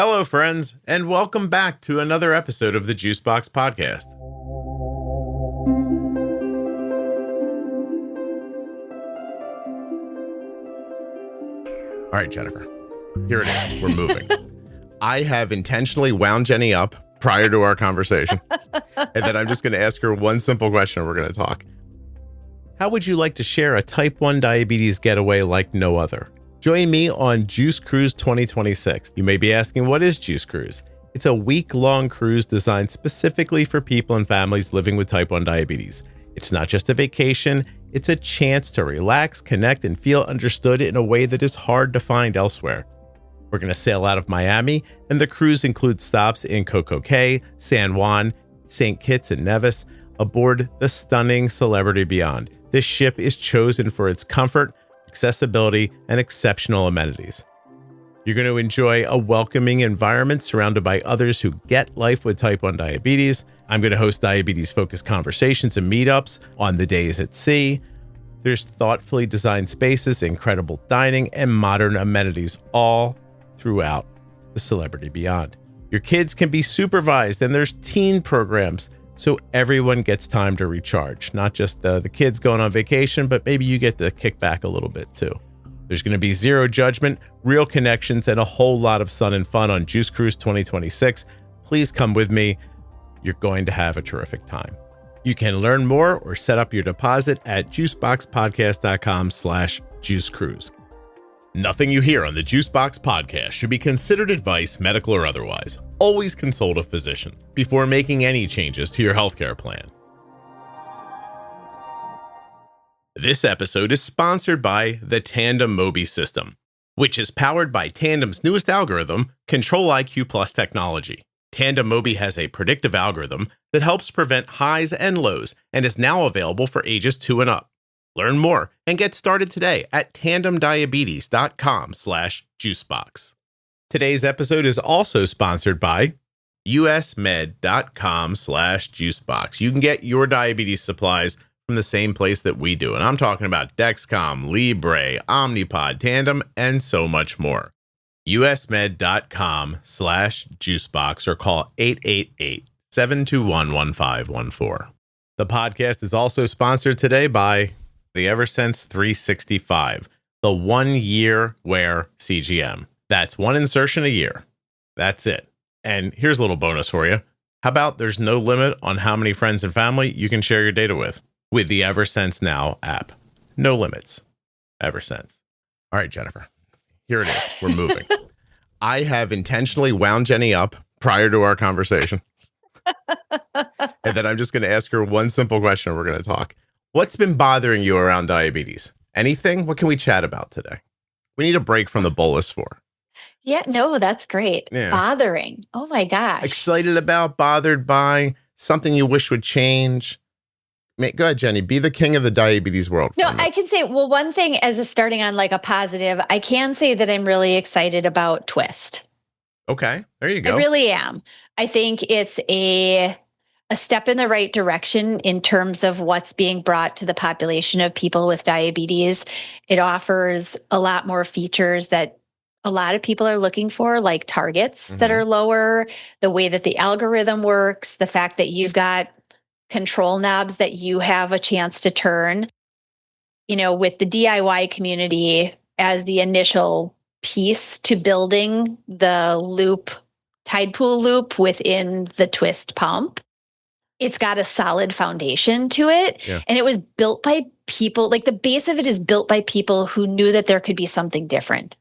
Hello, friends, and welcome back to another episode of the Juicebox Podcast. All right, Jennifer, here it is. We're moving. I have intentionally wound Jenny up prior to our conversation, and then I'm just going to ask her one simple question and we're going to talk. How would you like to share a type 1 diabetes getaway like no other? Join me on Juice Cruise 2026. You may be asking, what is Juice Cruise? It's a week-long cruise designed specifically for people and families living with type 1 diabetes. It's not just a vacation, it's a chance to relax, connect, and feel understood in a way that is hard to find elsewhere. We're going to sail out of Miami, and the cruise includes stops in Coco Cay, San Juan, St. Kitts, and Nevis, aboard the stunning Celebrity Beyond. This ship is chosen for its comfort, accessibility, and exceptional amenities. You're going to enjoy a welcoming environment surrounded by others who get life with type 1 diabetes. I'm going to host diabetes-focused conversations and meetups on the days at sea. There's thoughtfully designed spaces, incredible dining, and modern amenities all throughout the Celebrity Beyond. Your kids can be supervised, and there's teen programs, so everyone gets time to recharge. Not just the kids going on vacation, but maybe you get to kick back a little bit too. There's going to be zero judgment, real connections, and a whole lot of sun and fun on Juice Cruise 2026. Please come with me. You're going to have a terrific time. You can learn more or set up your deposit at juiceboxpodcast.com/juicecruise. Nothing you hear on the Juicebox Podcast should be considered advice, medical or otherwise. Always consult a physician before making any changes to your healthcare plan. This episode is sponsored by the Tandem Mobi system, which is powered by Tandem's newest algorithm, Control-IQ Plus technology. Tandem Mobi has a predictive algorithm that helps prevent highs and lows and is now available for ages 2 and up. Learn more and get started today at tandemdiabetes.com/juicebox. Today's episode is also sponsored by usmed.com/juicebox. You can get your diabetes supplies from the same place that we do. And I'm talking about Dexcom, Libre, Omnipod, Tandem, and so much more. usmed.com/juicebox or call 888-721-1514. The podcast is also sponsored today by the Eversense 365, the 1-year wear CGM. That's one insertion a year. That's it. And here's a little bonus for you. How about there's no limit on how many friends and family you can share your data with the Eversense Now app. No limits. Eversense. All right, Jennifer, here it is. We're moving. I have intentionally wound Jenny up prior to our conversation. And then I'm just going to ask her one simple question and we're going to talk. What's been bothering you around diabetes? Anything? What can we chat about today? We need a break from the bolus for. Yeah, no, that's great. Yeah. Bothering. Oh my gosh. Excited about, bothered by, something you wish would change. Go ahead, Jenny. Be the king of the diabetes world. No, I can say, well, one thing as a starting on like a positive, I can say that I'm really excited about Twist. Okay, there you go. I really am. I think it's a step in the right direction in terms of what's being brought to the population of people with diabetes. It offers a lot more features that a lot of people are looking for, like targets that are lower, the way that the algorithm works, the fact that you've got control knobs that you have a chance to turn. You know, with the DIY community as the initial piece to building the loop, tide pool loop within the Twist pump. It's got a solid foundation to it. Yeah. And it was built by people, like the base of it is built by people who knew that there could be something different.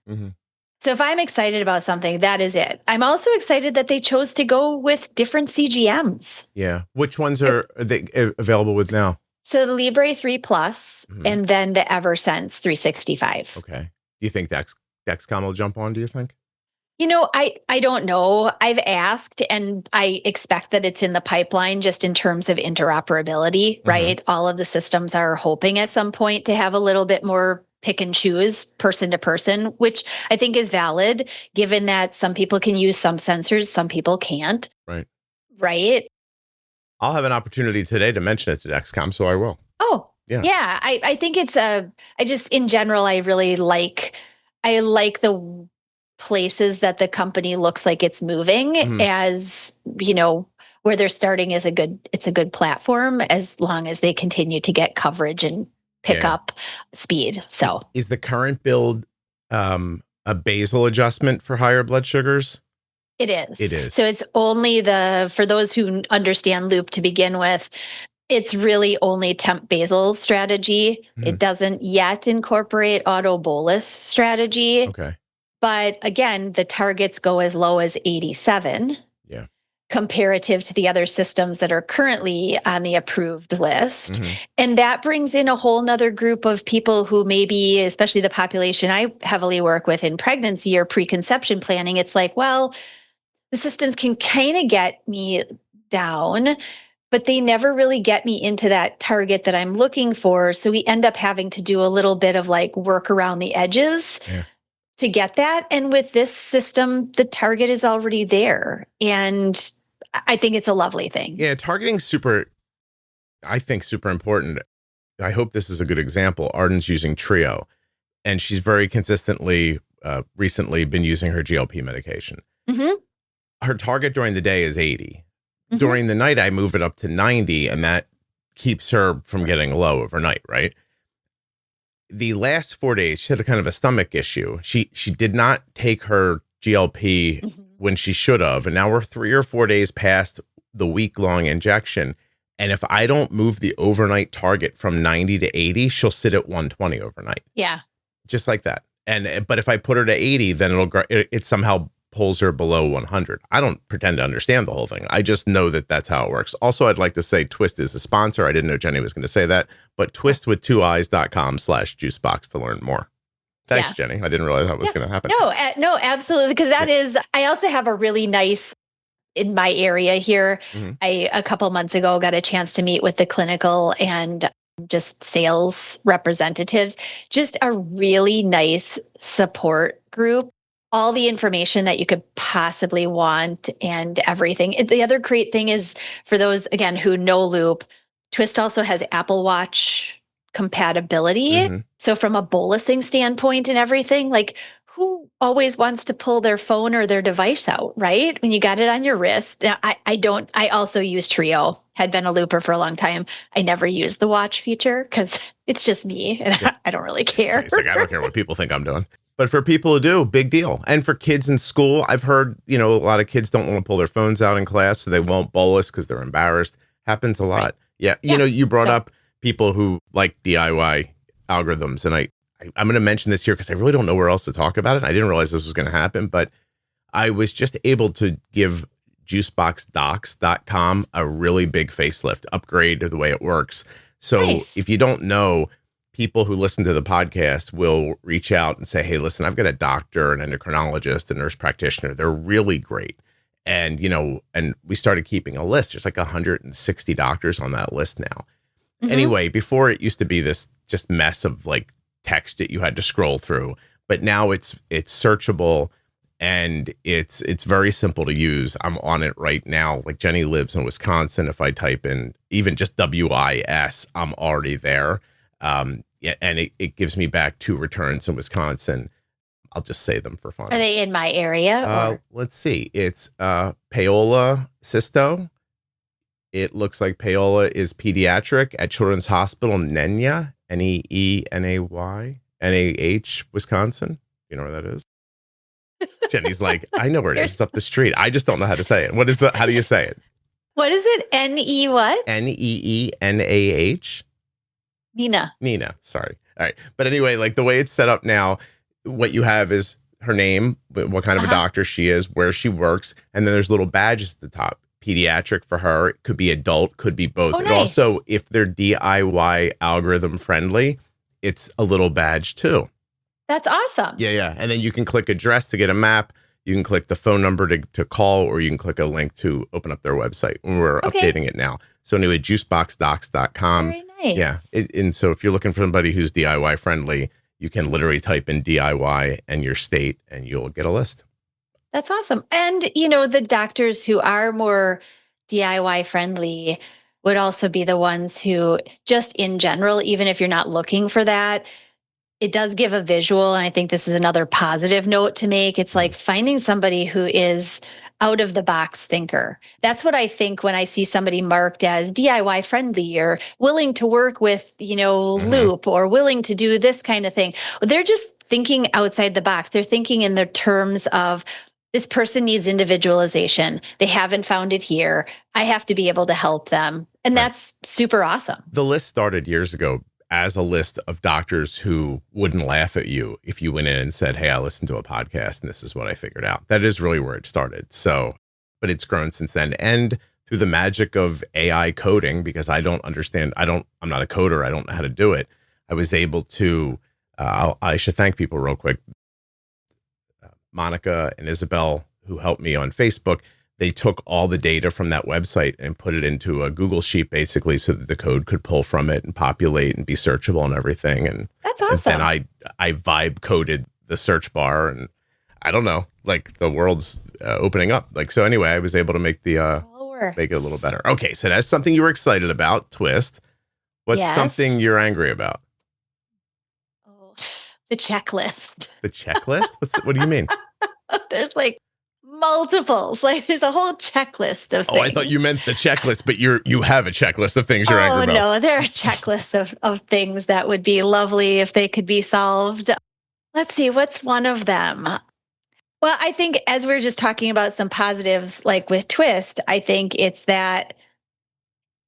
So if I'm excited about something, that is it. I'm also excited that they chose to go with different CGMs. Yeah. Which ones are they available with now? So the Libre 3 Plus and then the Eversense 365. Okay. Do you think Dexcom will jump on, do you think? You know, I don't know. I've asked and I expect that it's in the pipeline just in terms of interoperability, right? All of the systems are hoping at some point to have a little bit more pick and choose person to person, which I think is valid given that some people can use some sensors, some people can't. Right. Right. I'll have an opportunity today to mention it to Dexcom, so I will. Oh, yeah. I think it's I just, in general, I really like the places that the company looks like it's moving as, where they're starting is it's a good platform as long as they continue to get coverage and pick up speed. So is the current build a basal adjustment for higher blood sugars? It is. It is. So it's only for those who understand loop to begin with, it's really only temp basal strategy. It doesn't yet incorporate auto bolus strategy. Okay. But again, the targets go as low as 87. Yeah. Comparative to the other systems that are currently on the approved list. And that brings in a whole nother group of people who maybe, especially the population I heavily work with in pregnancy or preconception planning, it's like, well, the systems can kind of get me down, but they never really get me into that target that I'm looking for. So we end up having to do a little bit of like work around the edges to get that. And with this system, the target is already there. And I think it's a lovely thing. Yeah, targeting's super important. I hope this is a good example. Arden's using Trio, and she's very consistently recently been using her GLP medication. Her target during the day is 80. During the night, I move it up to 90, and that keeps her from getting low overnight, right? The last 4 days, she had a kind of a stomach issue. She did not take her GLP when she should have, and now we're 3 or 4 days past the week-long injection. And if I don't move the overnight target from 90 to 80, she'll sit at 120 overnight. Yeah. Just like that. But if I put her to 80, then it somehow pulls her below 100. I don't pretend to understand the whole thing. I just know that that's how it works. Also, I'd like to say Twist is a sponsor. I didn't know Jenny was going to say that, but twistwith2eyes.com/juicebox to learn more. Thanks, Jenny. I didn't realize that was going to happen. No, absolutely. Because I also have a really nice, in my area here, I, a couple months ago, got a chance to meet with the clinical and just sales representatives, just a really nice support group. All the information that you could possibly want and everything. The other great thing is for those, again, who know Loop, Twist also has Apple Watch compatibility. So from a bolusing standpoint and everything, like who always wants to pull their phone or their device out, right? When you got it on your wrist. Now, I also use Trio, had been a looper for a long time. I never use the watch feature because it's just me and I don't really care. It's like, I don't care what people think I'm doing. But for people who do, big deal. And for kids in school, I've heard, a lot of kids don't want to pull their phones out in class, so they won't bolus because they're embarrassed. Happens a lot. Right. Yeah. You brought up people who like DIY algorithms. And I'm going to mention this here because I really don't know where else to talk about it. I didn't realize this was going to happen, but I was just able to give juiceboxdocs.com a really big facelift, upgrade to the way it works. So if you don't know, people who listen to the podcast will reach out and say, hey, listen, I've got a doctor, an endocrinologist, a nurse practitioner. They're really great. And, and we started keeping a list. There's like 160 doctors on that list now. Anyway, before it used to be this just mess of like text that you had to scroll through, but now it's searchable and it's very simple to use. I'm on it right now. Like Jenny lives in Wisconsin. If I type in even just WIS, I'm already there. And it gives me back 2 returns in Wisconsin. I'll just say them for fun. Are they in my area? Let's see. It's Paola Sisto. It looks like Paola is pediatric at Children's Hospital Neenah, Neenay, NAH, Wisconsin. You know where that is? Jenny's like, I know where it is. It's up the street. I just don't know how to say it. How do you say it? What is it? N-E what? Neenah. Neenah. Sorry. All right. But anyway, like the way it's set up now, what you have is her name, what kind of a doctor she is, where she works. And then there's little badges at the top. Pediatric for her. It could be adult, could be both. Oh, And nice. also, if they're DIY algorithm friendly, it's a little badge too. That's awesome. Yeah. And then you can click address to get a map. You can click the phone number to call, or you can click a link to open up their website. And we're updating it now. So anyway, juiceboxdocs.com. Very nice. Yeah. And so if you're looking for somebody who's DIY friendly, you can literally type in DIY and your state and you'll get a list. That's awesome. And, the doctors who are more DIY friendly would also be the ones who just in general, even if you're not looking for that, it does give a visual. And I think this is another positive note to make. It's like finding somebody who is out of the box thinker. That's what I think when I see somebody marked as DIY friendly or willing to work with, Loop or willing to do this kind of thing. They're just thinking outside the box. They're thinking in the terms of, this person needs individualization. They haven't found it here. I have to be able to help them. And that's super awesome. The list started years ago as a list of doctors who wouldn't laugh at you if you went in and said, hey, I listened to a podcast and this is what I figured out. That is really where it started. So, but it's grown since then. And through the magic of AI coding, because I'm not a coder. I don't know how to do it. I was able to, I should thank people real quick. Monica and Isabel, who helped me on Facebook, they took all the data from that website and put it into a Google sheet, basically, so that the code could pull from it and populate and be searchable and everything. And that's awesome. And I vibe coded the search bar, and I don't know, like the world's opening up. Like, so anyway, I was able to make make it a little better. Okay, so that's something you were excited about, Twist. What's something you're angry about? Oh, the checklist. The checklist? What do you mean? There's like multiples. Like there's a whole checklist of things. Oh, I thought you meant the checklist, but you have a checklist of things you're angry about. Oh, no, there are checklists of things that would be lovely if they could be solved. Let's see, what's one of them? Well, I think as we were just talking about some positives, like with Twist, I think it's that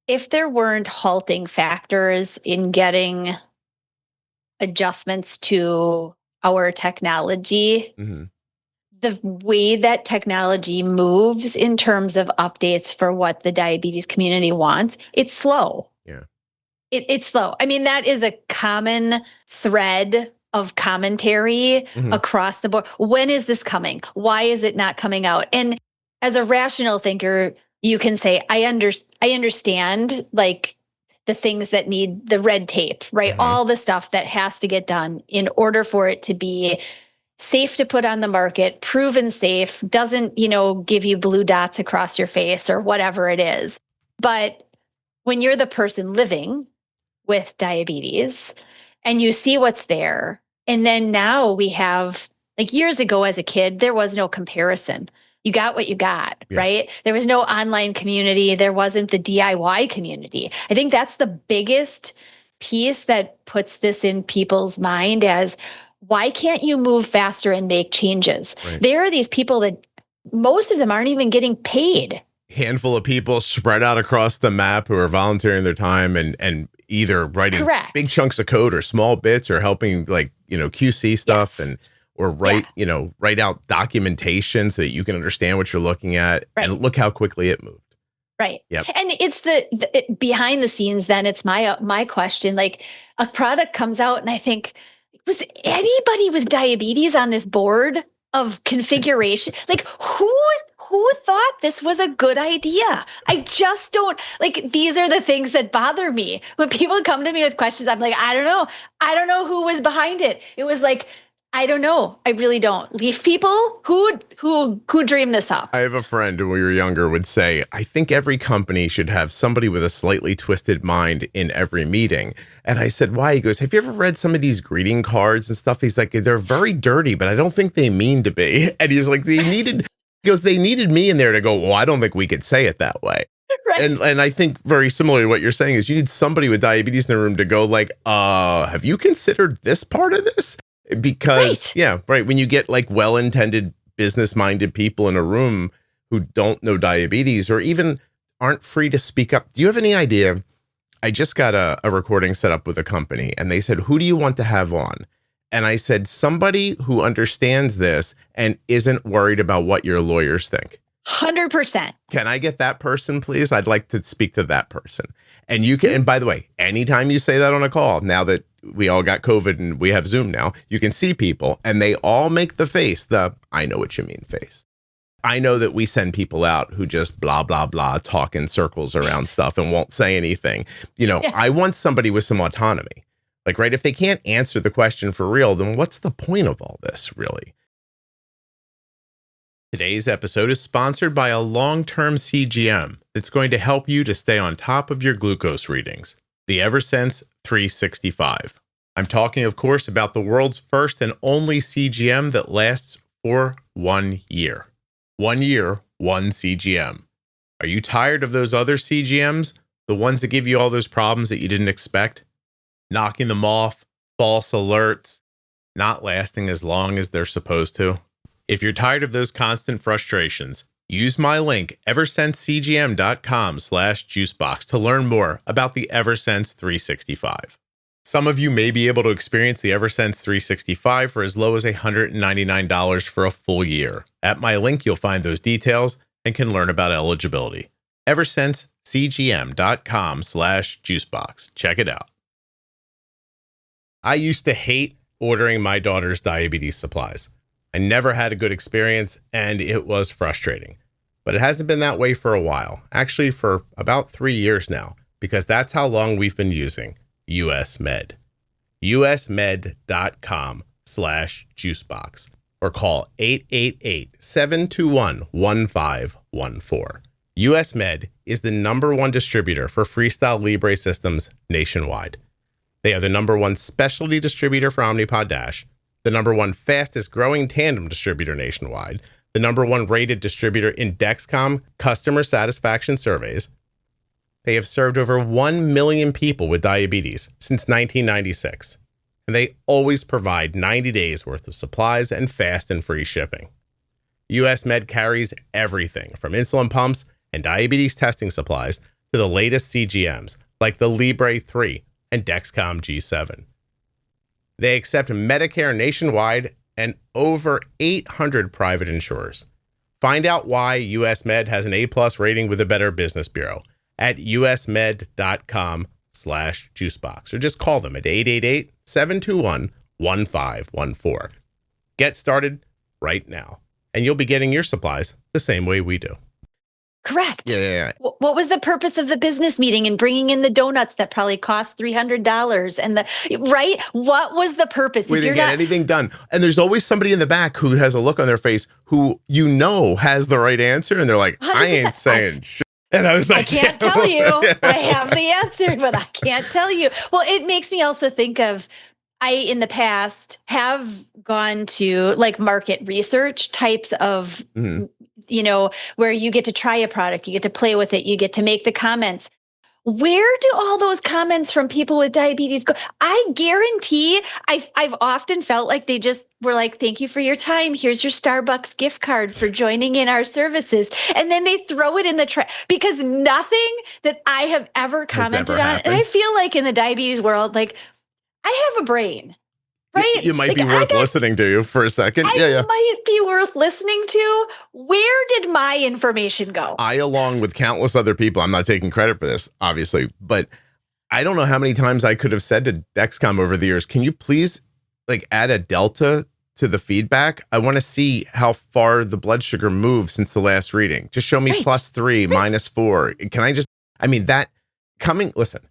if there weren't halting factors in getting adjustments to our technology, the way that technology moves in terms of updates for what the diabetes community wants, it's slow. Yeah. It's slow. I mean, that is a common thread of commentary across the board. When is this coming? Why is it not coming out? And as a rational thinker, you can say, I understand like the things that need the red tape, right? All the stuff that has to get done in order for it to be safe to put on the market, proven safe, doesn't, give you blue dots across your face or whatever it is. But when you're the person living with diabetes and you see what's there, and then now we have, like years ago as a kid, there was no comparison. You got what you got, right? There was no online community. There wasn't the DIY community. I think that's the biggest piece that puts this in people's mind as, why can't you move faster and make changes? Right. There are these people that most of them aren't even getting paid. Handful of people spread out across the map who are volunteering their time and either writing big chunks of code or small bits or helping QC stuff or write out documentation so that you can understand what you're looking at and look how quickly it moved. Right. Yep. And it's the behind the scenes, then it's my question, like a product comes out and I think, was anybody with diabetes on this board of configuration? Like who thought this was a good idea? I just don't like, these are the things that bother me. When people come to me with questions, I'm like, I don't know. I don't know who was behind it. It was like, I don't know. I really don't. Leaf people? Who dreamed this up? I have a friend when we were younger would say, I think every company should have somebody with a slightly twisted mind in every meeting. And I said, why? He goes, have you ever read some of these greeting cards and stuff? He's like, they're very dirty, but I don't think they mean to be. And he's like, they needed me in there to go, well, I don't think we could say it that way. Right. And I think very similarly what you're saying is you need somebody with diabetes in the room to go like, have you considered this part of this? Because, when you get like well-intended, business-minded people in a room who don't know diabetes or even aren't free to speak up. Do you have any idea? I just got a recording set up with a company and they said, who do you want to have on? And I said, somebody who understands this and isn't worried about what your lawyers think. 100%. Can I get that person, please? I'd like to speak to that person. And you can, and by the way, anytime you say that on a call, now that we all got COVID and we have Zoom now, you can see people and they all make the face, I know what you mean face. I know that we send people out who just blah, blah, blah, talk in circles around stuff and won't say anything. I want somebody with some autonomy. Like, right, if they can't answer the question for real, then what's the point of all this, really? Today's episode is sponsored by a long-term CGM that's going to help you to stay on top of your glucose readings, the Eversense 365. I'm talking, of course, about the world's first and only CGM that lasts for 1 year. 1 year, one CGM. Are you tired of those other CGMs? The ones that give you all those problems that you didn't expect? Knocking them off, false alerts, not lasting as long as they're supposed to? If you're tired of those constant frustrations, use my link, eversensecgm.com/juicebox to learn more about the Eversense 365. Some of you may be able to experience the Eversense 365 for as low as $199 for a full year. At my link, you'll find those details and can learn about eligibility. eversensecgm.com/juicebox. Check it out. I used to hate ordering my daughter's diabetes supplies. I never had a good experience, and it was frustrating. But it hasn't been that way for a while, actually for about 3 years now, because that's how long we've been using US Med. usmed.com/juicebox or call 888-721-1514. US Med is the #1 distributor for Freestyle Libre systems nationwide. They are the #1 specialty distributor for Omnipod DASH, the #1 fastest growing Tandem distributor nationwide, the #1 rated distributor in Dexcom customer satisfaction surveys. They have served over 1 million people with diabetes since 1996, and they always provide 90 days worth of supplies and fast and free shipping. US Med carries everything from insulin pumps and diabetes testing supplies to the latest CGMs like the Libre 3 and Dexcom G7. They accept Medicare nationwide and over 800 private insurers. Find out why US Med has an A+ rating with the Better Business Bureau at usmed.com/juicebox, or just call them at 888-721-1514. Get started right now, and you'll be getting your supplies the same way we do. Correct. Yeah. What was the purpose of the business meeting and bringing in the donuts that probably cost $300 right? What was the purpose? We didn't get anything done. And there's always somebody in the back who has a look on their face who has the right answer, and they're like, 100%. I ain't saying shit. And I was like, I can't tell you. I have the answer, but I can't tell you. Well, it makes me also think of, I, in the past, have gone to like market research types of, where you get to try a product, you get to play with it, you get to make the comments. Where do all those comments from people with diabetes go? I guarantee I've often felt like they just were like, thank you for your time. Here's your Starbucks gift card for joining in our services. And then they throw it in the trash, because nothing that I have ever commented on. And I feel like in the diabetes world, like, I have a brain. Right? You might be worth listening to you for a second. Yeah. Might be worth listening to. Where did my information go? I, along with countless other people, I'm not taking credit for this, obviously, but I don't know how many times I could have said to Dexcom over the years, can you please add a delta to the feedback? I want to see how far the blood sugar moved since the last reading. Just show me +3, -4. Can I just, listen,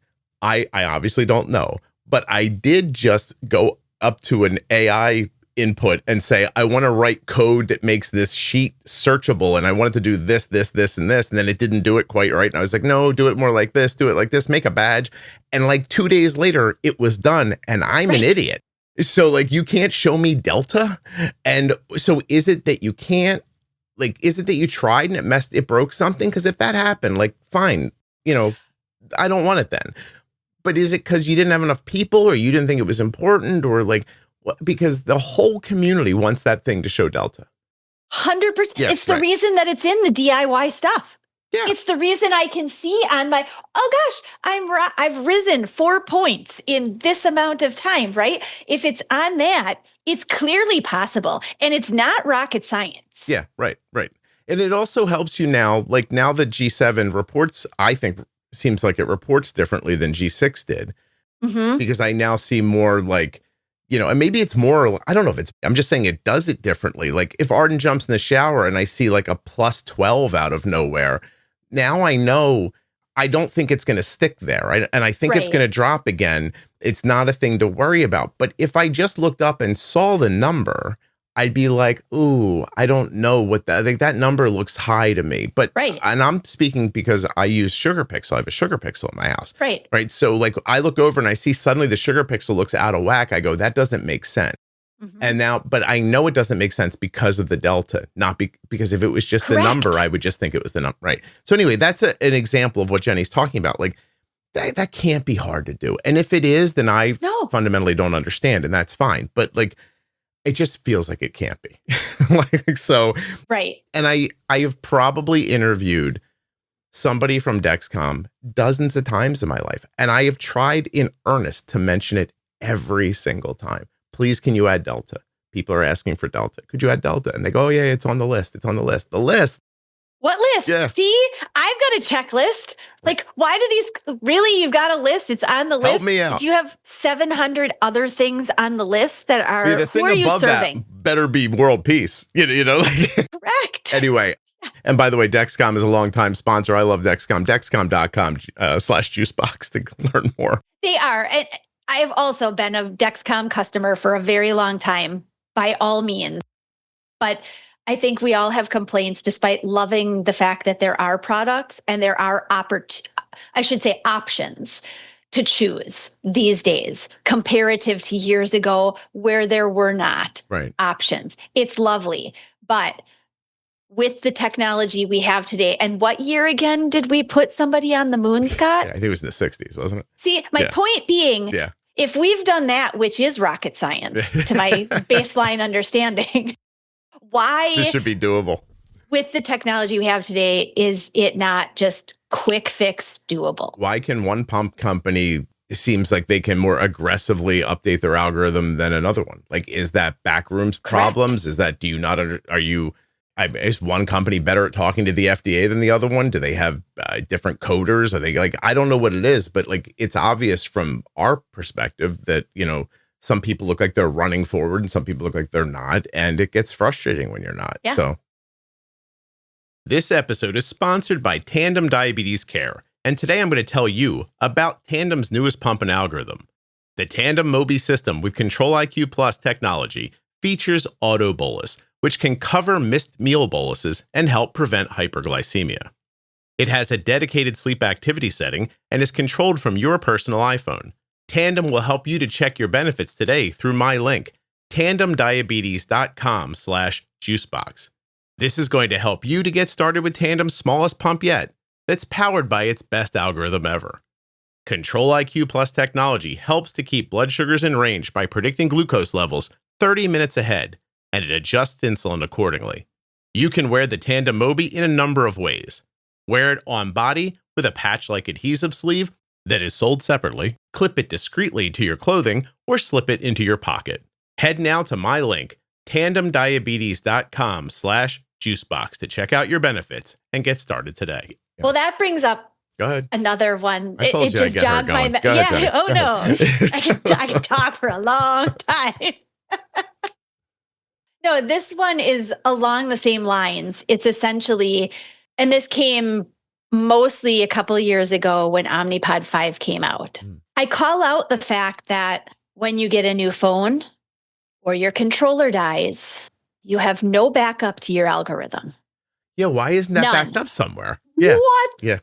I obviously don't know, but I did just go up to an AI input and say, I want to write code that makes this sheet searchable, and I wanted to do this, this, this, and this, and then it didn't do it quite right. And I was like, no, do it more like this, do it like this, make a badge. And 2 days later, it was done, and I'm an idiot. So you can't show me delta? And so is it that you can't, is it that you tried and it broke something? Because if that happened, fine, I don't want it then. But is it because you didn't have enough people, or you didn't think it was important, or because the whole community wants that thing to show delta? 100%. Yeah, it's the reason that it's in the DIY stuff. Yeah. It's the reason I can see on my, I've risen 4 points in this amount of time, right? If it's on that, it's clearly possible, and it's not rocket science. Yeah, right. And it also helps you now, now the G7 reports, I think, seems like it reports differently than G6 did, because I now see more and maybe it's more, I don't know if I'm just saying it does it differently. If Arden jumps in the shower and I see a +12 out of nowhere, now I know I don't think it's going to stick there. Right? And I think it's going to drop again. It's not a thing to worry about. But if I just looked up and saw the number, I'd be like, ooh, I don't know what that, I think that number looks high to me. But, and I'm speaking because I use Sugar Pixel. I have a Sugar Pixel in my house. Right. So like I look over and I see suddenly the Sugar Pixel looks out of whack. I go, that doesn't make sense. And now, but I know it doesn't make sense because of the delta, not because if it was just the number, I would just think it was the number. Right. So anyway, that's an example of what Jenny's talking about. Like that can't be hard to do. And if it is, then I fundamentally don't understand, and that's fine. But like, it just feels like it can't be. Like, so. And I have probably interviewed somebody from Dexcom dozens of times in my life. And I have tried in earnest to mention it every single time. Please, can you add Delta? People are asking for Delta. Could you add Delta? And they go, oh, yeah, it's on the list. It's on the list. The list. What list? Yeah. See, I've got a checklist. Like, why do these really? You've got a list. It's on the list. Help me out. Do you have 700 other things on the list that are, the thing who are you above serving? That better be world peace. You know? Correct. Anyway. And by the way, Dexcom is a longtime sponsor. I love Dexcom. Dexcom.com/juicebox to learn more. They are. And I've also been a Dexcom customer for a very long time, by all means. But I think we all have complaints, despite loving the fact that there are products and there are options to choose these days, comparative to years ago where there were not options. It's lovely. But with the technology we have today, and what year again did we put somebody on the moon, Scott? I think it was in the 60s, wasn't it? See, my point being, if we've done that, which is rocket science to my baseline understanding, why this should be doable. With the technology we have today, is it not just quick fix doable? Why can one pump company, it seems like they can more aggressively update their algorithm than another one? Like, is that backrooms problems? Is that, is one company better at talking to the FDA than the other one? Do they have different coders? Are they like, I don't know what it is, but like, it's obvious from our perspective that, you know, some people look like they're running forward and some people look like they're not. And it gets frustrating when you're not. Yeah. So this episode is sponsored by Tandem Diabetes Care. And today I'm going to tell you about Tandem's newest pump and algorithm. The Tandem Mobi system with Control-IQ Plus technology features auto bolus, which can cover missed meal boluses and help prevent hyperglycemia. It has a dedicated sleep activity setting and is controlled from your personal iPhone. Tandem will help you to check your benefits today through my link, tandemdiabetes.com/juicebox. This is going to help you to get started with Tandem's smallest pump yet, that's powered by its best algorithm ever. Control-IQ Plus technology helps to keep blood sugars in range by predicting glucose levels 30 minutes ahead, and it adjusts insulin accordingly. You can wear the Tandem Mobi in a number of ways. Wear it on body with a patch-like adhesive sleeve that is sold separately, clip it discreetly to your clothing, or slip it into your pocket. Head now to my link, tandemdiabetes.com/juicebox to check out your benefits and get started today. Well, that brings up Go ahead. Another one. It just jogged my memory. Yeah. Oh no. I can talk for a long time. No, this one is along the same lines. It's essentially, and this came mostly a couple of years ago when Omnipod 5 came out. I call out the fact that when you get a new phone or your controller dies, you have no backup to your algorithm. Yeah, why isn't that backed up somewhere? Yeah. What? Yeah.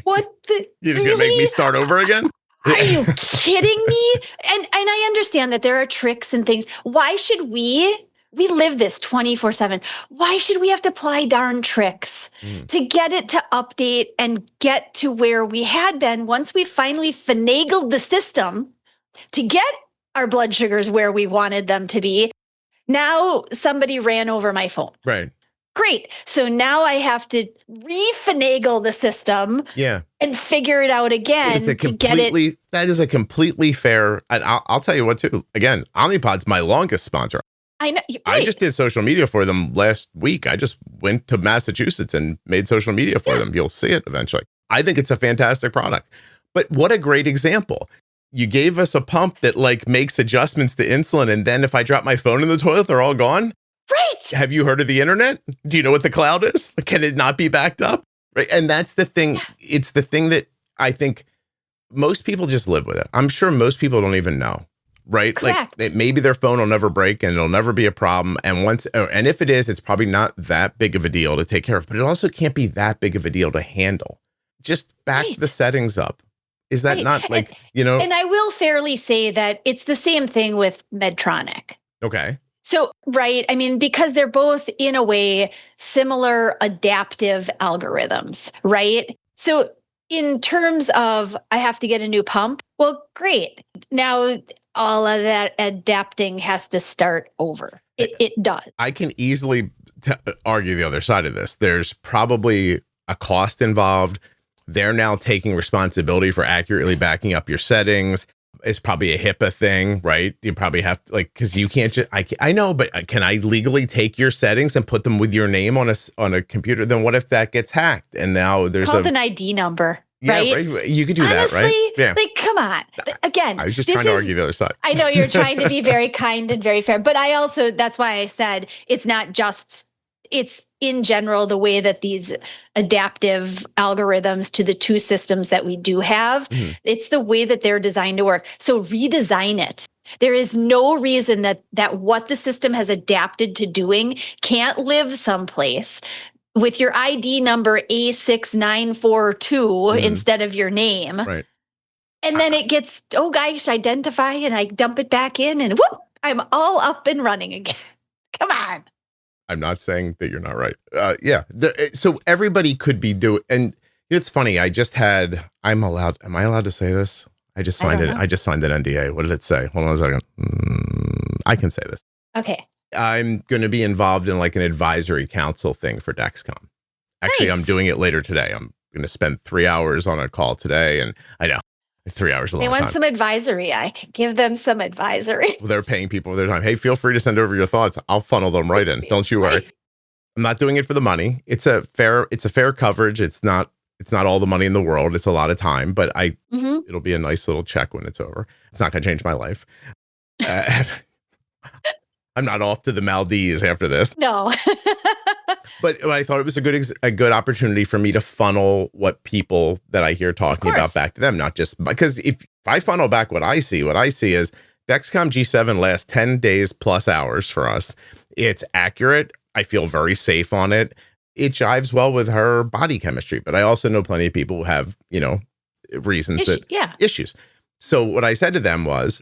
What the? You're just going to make me start over again? Are you kidding me? And I understand that there are tricks and things. Why should we live this 24/7. Why should we have to apply darn tricks to get it to update and get to where we had been once we finally finagled the system to get our blood sugars where we wanted them to be? Now somebody ran over my phone. Right. Great. So now I have to refinagle the system and figure it out again to get it. That is a completely fair, and I'll tell you what too. Again, Omnipod's my longest sponsor. I know. I just did social media for them last week. I just went to Massachusetts and made social media for them. You'll see it eventually. I think it's a fantastic product. But what a great example. You gave us a pump that like makes adjustments to insulin, and then if I drop my phone in the toilet, they're all gone. Right. Have you heard of the internet? Do you know what the cloud is? Can it not be backed up? Right. And that's the thing. It's the thing that I think most people just live with it. I'm sure most people don't even know. right? Correct. Like maybe their phone will never break and it'll never be a problem. And if it is, it's probably not that big of a deal to take care of, but it also can't be that big of a deal to handle. Just back the settings up. Is that not like, And I will fairly say that it's the same thing with Medtronic. Okay. So, right. I mean, because they're both in a way similar adaptive algorithms, right? So in terms of I have to get a new pump, well, great. Now all of that adapting has to start over. It does. I can easily argue the other side of this. There's probably a cost involved. They're now taking responsibility for accurately backing up your settings. It's probably a HIPAA thing, right? You probably have to, because you can't just, I know, but can I legally take your settings and put them with your name on a computer? Then what if that gets hacked? And now there's an ID number, right? Yeah, right. You could do Honestly, that, right? Yeah. Like, come on. Again, I was just trying to argue the other side. I know you're trying to be very kind and very fair, but that's why I said it's not just, it's in general, the way that these adaptive algorithms to the two systems that we do have, it's the way that they're designed to work. So redesign it. There is no reason that what the system has adapted to doing can't live someplace with your ID number A6942 instead of your name. Right. And then it gets, oh gosh, identify, and I dump it back in and whoop, I'm all up and running again. Come on. I'm not saying that you're not right. Yeah. So everybody could be doing, and it's funny. Am I allowed to say this? I just signed it. I just signed an NDA. What did it say? Hold on a second. I can say this. Okay. I'm going to be involved in like an advisory council thing for Dexcom. Actually, Nice. I'm doing it later today. I'm going to spend 3 hours on a call today. And I know 3 hours is a lot They of want time. some advisory. I can give them some advisory. Well, they're paying people their time. Hey, feel free to send over your thoughts. I'll funnel them right in. Don't you worry. I'm not doing it for the money. It's a fair coverage. It's not all the money in the world. It's a lot of time, but it'll be a nice little check when it's over. It's not going to change my life. I'm not off to the Maldives after this. No. But I thought it was a good opportunity for me to funnel what people that I hear talking about back to them, not just because if I funnel back what I see is Dexcom G7 lasts 10 days plus hours for us. It's accurate. I feel very safe on it. It jives well with her body chemistry, but I also know plenty of people who have, reasons issues. So what I said to them was,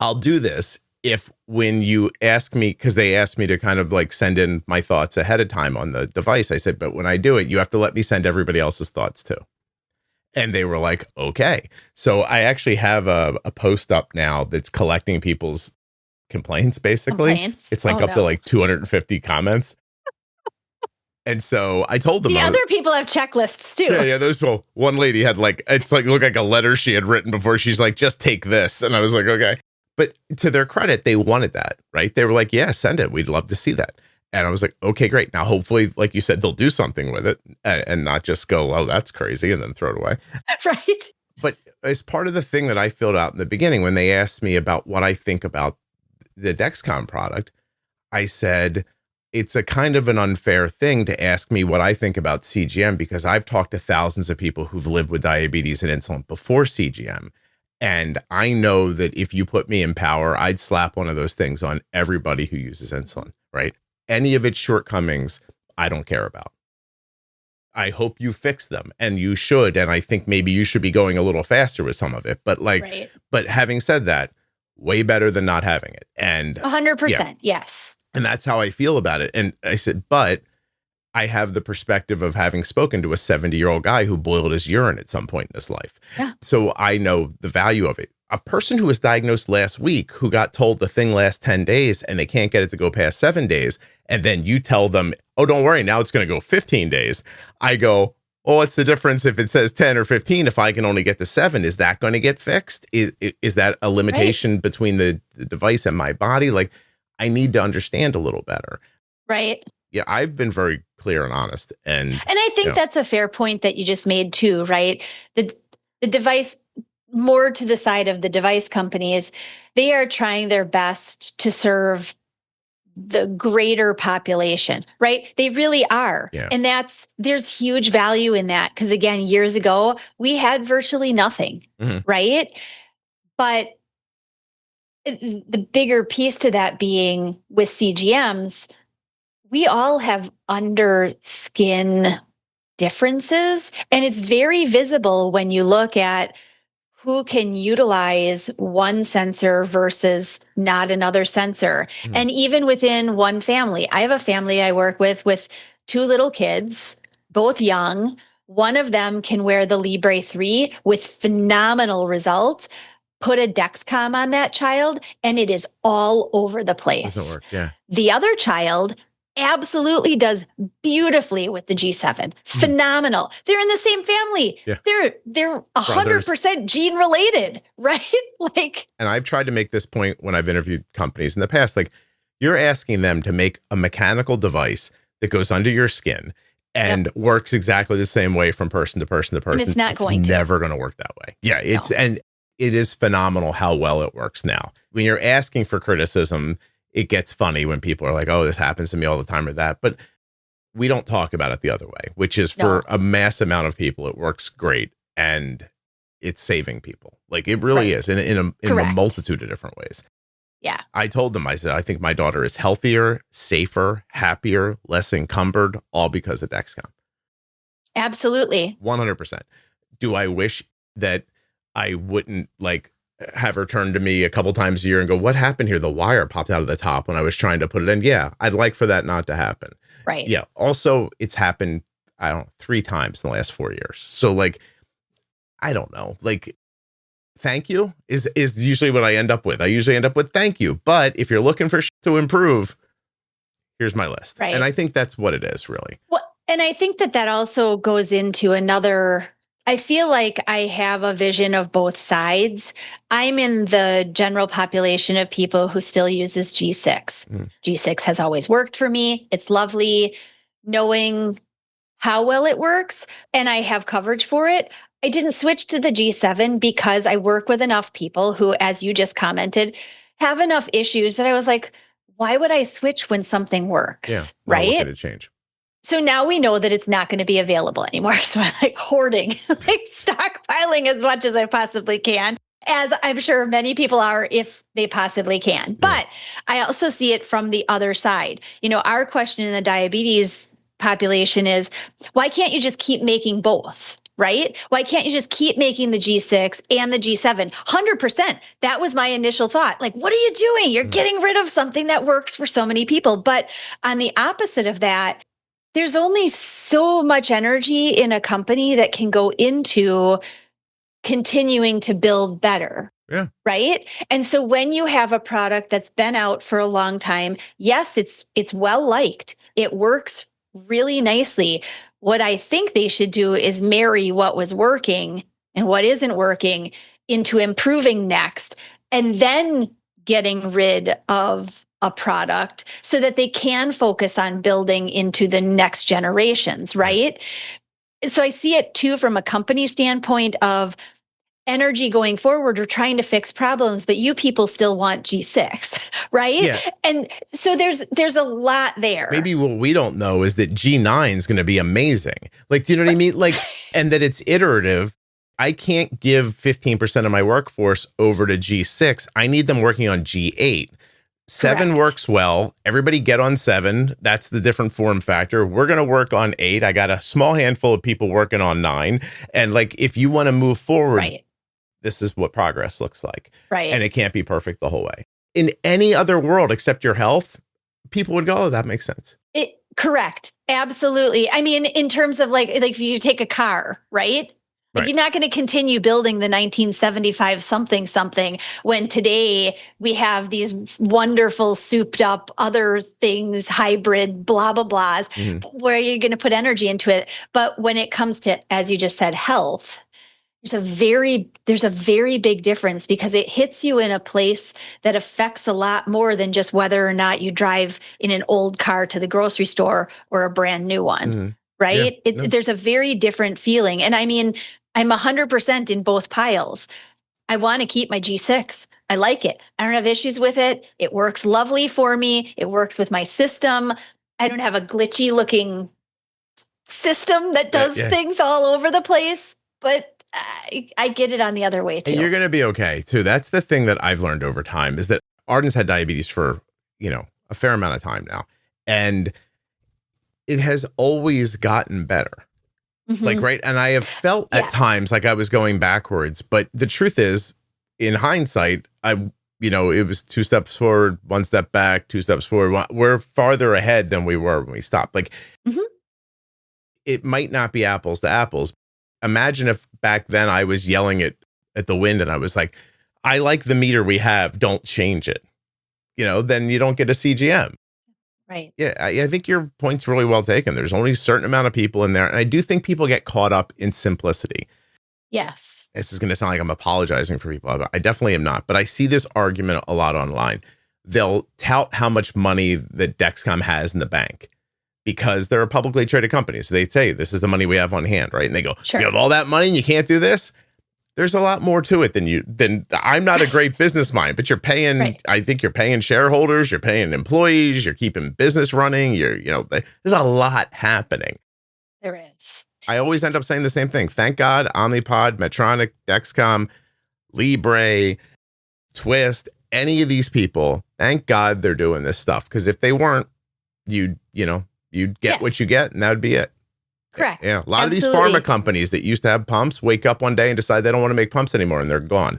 I'll do this if when you ask me, because they asked me to kind of like send in my thoughts ahead of time on the device, I said, but when I do it, you have to let me send everybody else's thoughts too. And they were like, okay. So I actually have a post up now that's collecting people's complaints, basically. It's like up to like 250 comments. And so I told them. The other people have checklists too. Yeah. Those people. One lady had looked like a letter she had written before. She's like, just take this. And I was like, okay. But to their credit, they wanted that, right? They were like, yeah, send it. We'd love to see that. And I was like, okay, great. Now, hopefully, like you said, they'll do something with it and not just go, oh, that's crazy, and then throw it away. Right. But as part of the thing that I filled out in the beginning, when they asked me about what I think about the Dexcom product, I said, it's a kind of an unfair thing to ask me what I think about CGM, because I've talked to thousands of people who've lived with diabetes and insulin before CGM. And I know that if you put me in power, I'd slap one of those things on everybody who uses insulin, right? Any of its shortcomings, I don't care about. I hope you fix them, and you should. And I think maybe you should be going a little faster with some of it. But but having said that, way better than not having it. And 100%. Yes. And that's how I feel about it. And I said, but I have the perspective of having spoken to a 70-year-old guy who boiled his urine at some point in his life. Yeah. So I know the value of it. A person who was diagnosed last week who got told the thing lasts 10 days and they can't get it to go past 7 days. And then you tell them, oh, don't worry, now it's going to go 15 days. I go, oh, what's the difference if it says 10 or 15? If I can only get to 7, is that going to get fixed? Is that a limitation between the device and my body? Like, I need to understand a little better. Right. Yeah, I've been very clear and honest. And I think that's a fair point that you just made too, right? The device, more to the side of the device companies, they are trying their best to serve the greater population, right? They really are. Yeah. And there's huge value in that. Because again, years ago, we had virtually nothing, right? But the bigger piece to that being with CGMs, we all have under skin differences. And it's very visible when you look at who can utilize one sensor versus not another sensor. And even within one family, I have a family I work with 2 little kids, both young. One of them can wear the Libre 3 with phenomenal results. Put a Dexcom on that child, and it is all over the place. Doesn't work. Yeah. The other child absolutely does beautifully with the G7. Phenomenal. They're in the same family. Yeah. They're 100% gene related, right? Like, and I've tried to make this point when I've interviewed companies in the past, like you're asking them to make a mechanical device that goes under your skin and works exactly the same way from person to person to person. And it's never going to work that way. Yeah. And it is phenomenal how well it works now. When you're asking for criticism, it gets funny when people are like, oh, this happens to me all the time or that. But we don't talk about it the other way, which is for a mass amount of people, it works great and it's saving people. Like it really is in a multitude of different ways. Yeah. I told them, I said, I think my daughter is healthier, safer, happier, less encumbered, all because of Dexcom. Absolutely. 100%. Do I wish that I wouldn't like have her turn to me a couple times a year and go, what happened here? The wire popped out of the top when I was trying to put it in. Yeah, I'd like for that not to happen. Right. Yeah. Also, it's happened, 3 times in the last 4 years. So like, I don't know, like, thank you is usually what I end up with. I usually end up with thank you. But if you're looking for to improve, here's my list. Right. And I think that's what it is really. Well, and I think that also goes into another. I feel like I have a vision of both sides. I'm in the general population of people who still uses G6. G6 has always worked for me. It's lovely knowing how well it works, and I have coverage for it. I didn't switch to the G7 because I work with enough people who, as you just commented, have enough issues that I was like, why would I switch when something works? Yeah, right? Look at it change. So now we know that it's not going to be available anymore. So I'm like hoarding, like stockpiling as much as I possibly can, as I'm sure many people are if they possibly can. But I also see it from the other side. You know, our question in the diabetes population is, why can't you just keep making both? Right? Why can't you just keep making the G6 and the G7? 100%. That was my initial thought. Like, what are you doing? You're getting rid of something that works for so many people. But on the opposite of that, there's only so much energy in a company that can go into continuing to build better. Yeah. Right. And so when you have a product that's been out for a long time, yes, it's well liked. It works really nicely. What I think they should do is marry what was working and what isn't working into improving next, and then getting rid of a product so that they can focus on building into the next generations, right? So I see it too from a company standpoint of energy going forward. We're trying to fix problems, but you people still want G6, right? Yeah. And so there's a lot there. Maybe what we don't know is that G9 is going to be amazing. Like, do you know what I mean? Like, and that it's iterative. I can't give 15% of my workforce over to G6. I need them working on G8. 7 works well. Everybody get on 7. That's the different form factor. We're going to work on 8. I got a small handful of people working on 9. And like, if you want to move forward, this is what progress looks like. Right. And it can't be perfect the whole way. In any other world except your health, people would go, oh, that makes sense. Correct. Absolutely. I mean, in terms of like if you take a car, right? Like you're not going to continue building the 1975 something when today we have these wonderful souped up other things, hybrid blah, blah, blahs, where you're going to put energy into it. But when it comes to, as you just said, health, there's a very big difference because it hits you in a place that affects a lot more than just whether or not you drive in an old car to the grocery store or a brand new one. Right? Yeah. There's a very different feeling. And I mean, I'm 100% in both piles. I want to keep my G6. I like it. I don't have issues with it. It works lovely for me. It works with my system. I don't have a glitchy looking system that does things all over the place, but I get it on the other way too. And you're going to be okay too. That's the thing that I've learned over time is that Arden's had diabetes for, a fair amount of time now. And it has always gotten better. Like, right. And I have felt at times like I was going backwards. But the truth is, in hindsight, it was 2 steps forward, 1 step back, 2 steps forward. We're farther ahead than we were when we stopped. Like, it might not be apples to apples. Imagine if back then I was yelling at the wind and I was like, I like the meter we have, don't change it. Then you don't get a CGM. Right. Yeah, I think your point's really well taken. There's only a certain amount of people in there. And I do think people get caught up in simplicity. Yes. This is going to sound like I'm apologizing for people. I definitely am not. But I see this argument a lot online. They'll tout how much money that Dexcom has in the bank because they're a publicly traded company. So they say, this is the money we have on hand, right? And they go, sure. You have all that money and you can't do this? There's a lot more to it than I'm not a great business mind, but you're paying, right. I think you're paying shareholders, you're paying employees, you're keeping business running. There's a lot happening. There is. I always end up saying the same thing. Thank God, Omnipod, Medtronic, Dexcom, Libre, Twist, any of these people, thank God they're doing this stuff. Because if they weren't, you'd get what you get and that would be it. Correct. Yeah. A lot of these pharma companies that used to have pumps wake up one day and decide they don't want to make pumps anymore and they're gone.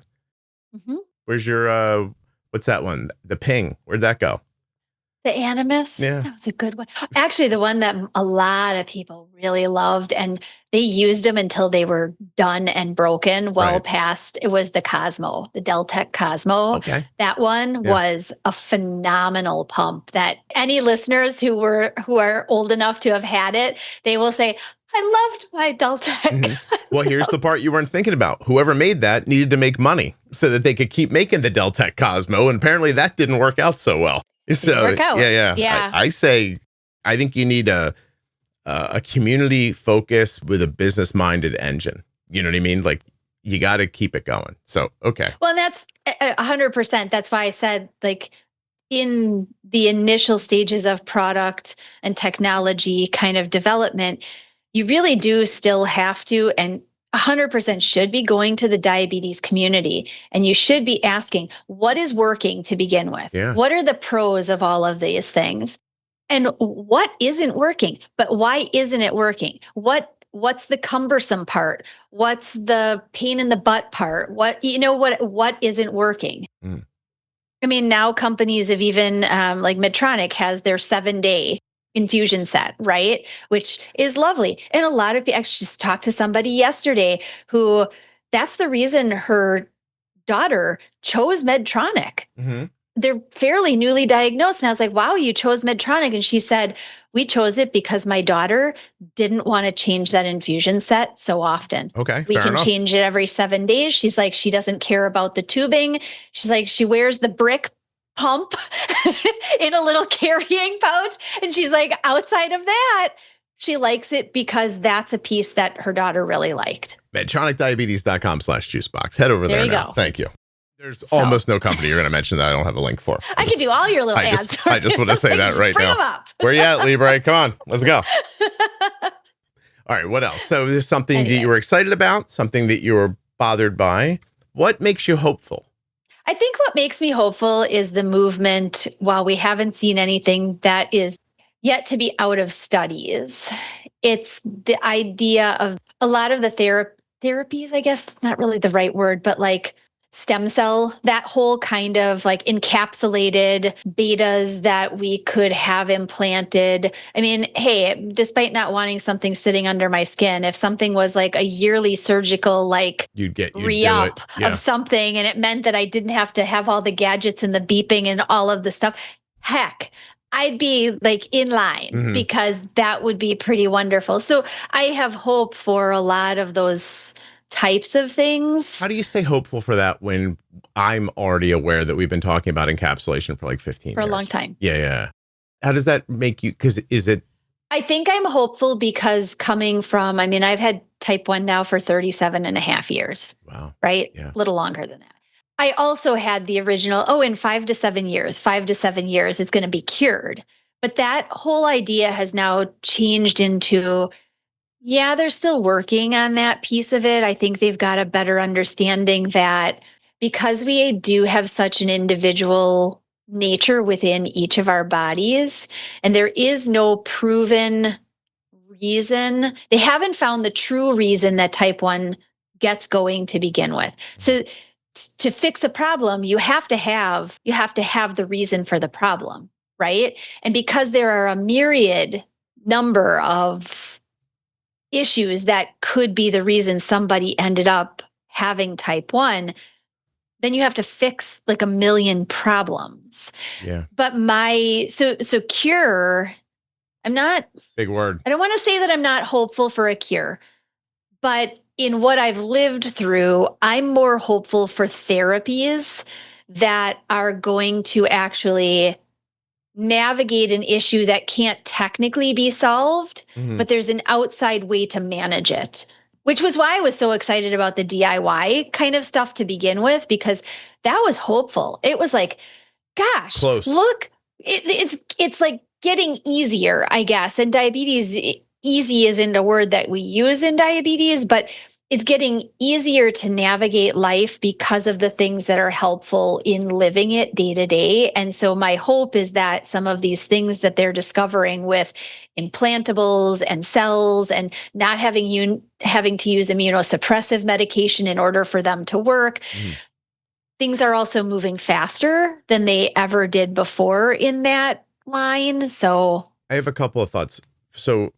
Where's your, what's that one? The Ping. Where'd that go? The Animus? Yeah. That was a good one. Actually, the one that a lot of people really loved, and they used them until they were done and broken, past, it was the Cosmo, the Deltec Cosmo. Okay. That one was a phenomenal pump that any listeners who are old enough to have had it, they will say, I loved my Deltec. Well, here's the part you weren't thinking about. Whoever made that needed to make money so that they could keep making the Deltec Cosmo. And apparently that didn't work out so well. So yeah. I say, I think you need a community focus with a business minded engine. You know what I mean? Like you got to keep it going. So, okay. Well, that's 100%. That's why I said like in the initial stages of product and technology kind of development, you really do still have to, and 100% should be going to the diabetes community, and you should be asking what is working to begin with. Yeah. What are the pros of all of these things, and what isn't working? But why isn't it working? What's the cumbersome part? What's the pain in the butt part? What isn't working? I mean, now companies have even like Medtronic has their 7-day infusion set, right? Which is lovely. And a lot of people, I just talked to somebody yesterday who that's the reason her daughter chose Medtronic. They're fairly newly diagnosed. And I was like, wow, you chose Medtronic. And she said, we chose it because my daughter didn't want to change that infusion set so often. Okay. We can change it every 7 days. She's like, she doesn't care about the tubing. She's like, she wears the brick pump in a little carrying pouch. And she's like, outside of that, she likes it because that's a piece that her daughter really liked. MedtronicDiabetes.com/juicebox. Head over there now. Go. Thank you. There's almost no company you're going to mention that I don't have a link for. I can do all your little ads. I just want to say that right now. Them up. Where you at, Libre? Come on, let's go. All right, what else? So there's something that you were excited about, something that you were bothered by. What makes you hopeful? I think what makes me hopeful is the movement, while we haven't seen anything that is yet to be out of studies. It's the idea of a lot of the therapies, I guess that's not really the right word, but like stem cell, that whole kind of like encapsulated betas that we could have implanted. I mean, hey, despite not wanting something sitting under my skin, if something was like a yearly surgical, like you'd re-up of something, and it meant that I didn't have to have all the gadgets and the beeping and all of the stuff, heck, I'd be like in line because that would be pretty wonderful. So I have hope for a lot of those types of things. How do you stay hopeful for that when I'm already aware that we've been talking about encapsulation for like 15 years? For a long time. Yeah. How does that make you, I think I'm hopeful because coming from, I've had type 1 now for 37 and a half years. Wow. Right? Yeah. A little longer than that. I also had the original, in 5 to 7 years, it's going to be cured. But that whole idea has now changed into, they're still working on that piece of it. I think they've got a better understanding that because we do have such an individual nature within each of our bodies, and there is no proven reason. They haven't found the true reason that type 1 gets going to begin with. So to fix a problem, you have to have the reason for the problem, right? And because there are a myriad number of issues that could be the reason somebody ended up having type 1, then you have to fix like a million problems. Yeah. But so cure, I'm not, Big word. I don't want to say that I'm not hopeful for a cure, but in what I've lived through, I'm more hopeful for therapies that are going to actually navigate an issue that can't technically be solved, but there's an outside way to manage it, which was why I was so excited about the DIY kind of stuff to begin with, because that was hopeful. It was like, gosh, Close. Look, it's like getting easier, I guess. And diabetes, easy isn't a word that we use in diabetes, but it's getting easier to navigate life because of the things that are helpful in living it day to day. And so my hope is that some of these things that they're discovering with implantables and cells and not having to use immunosuppressive medication in order for them to work, things are also moving faster than they ever did before in that line. So I have a couple of thoughts. So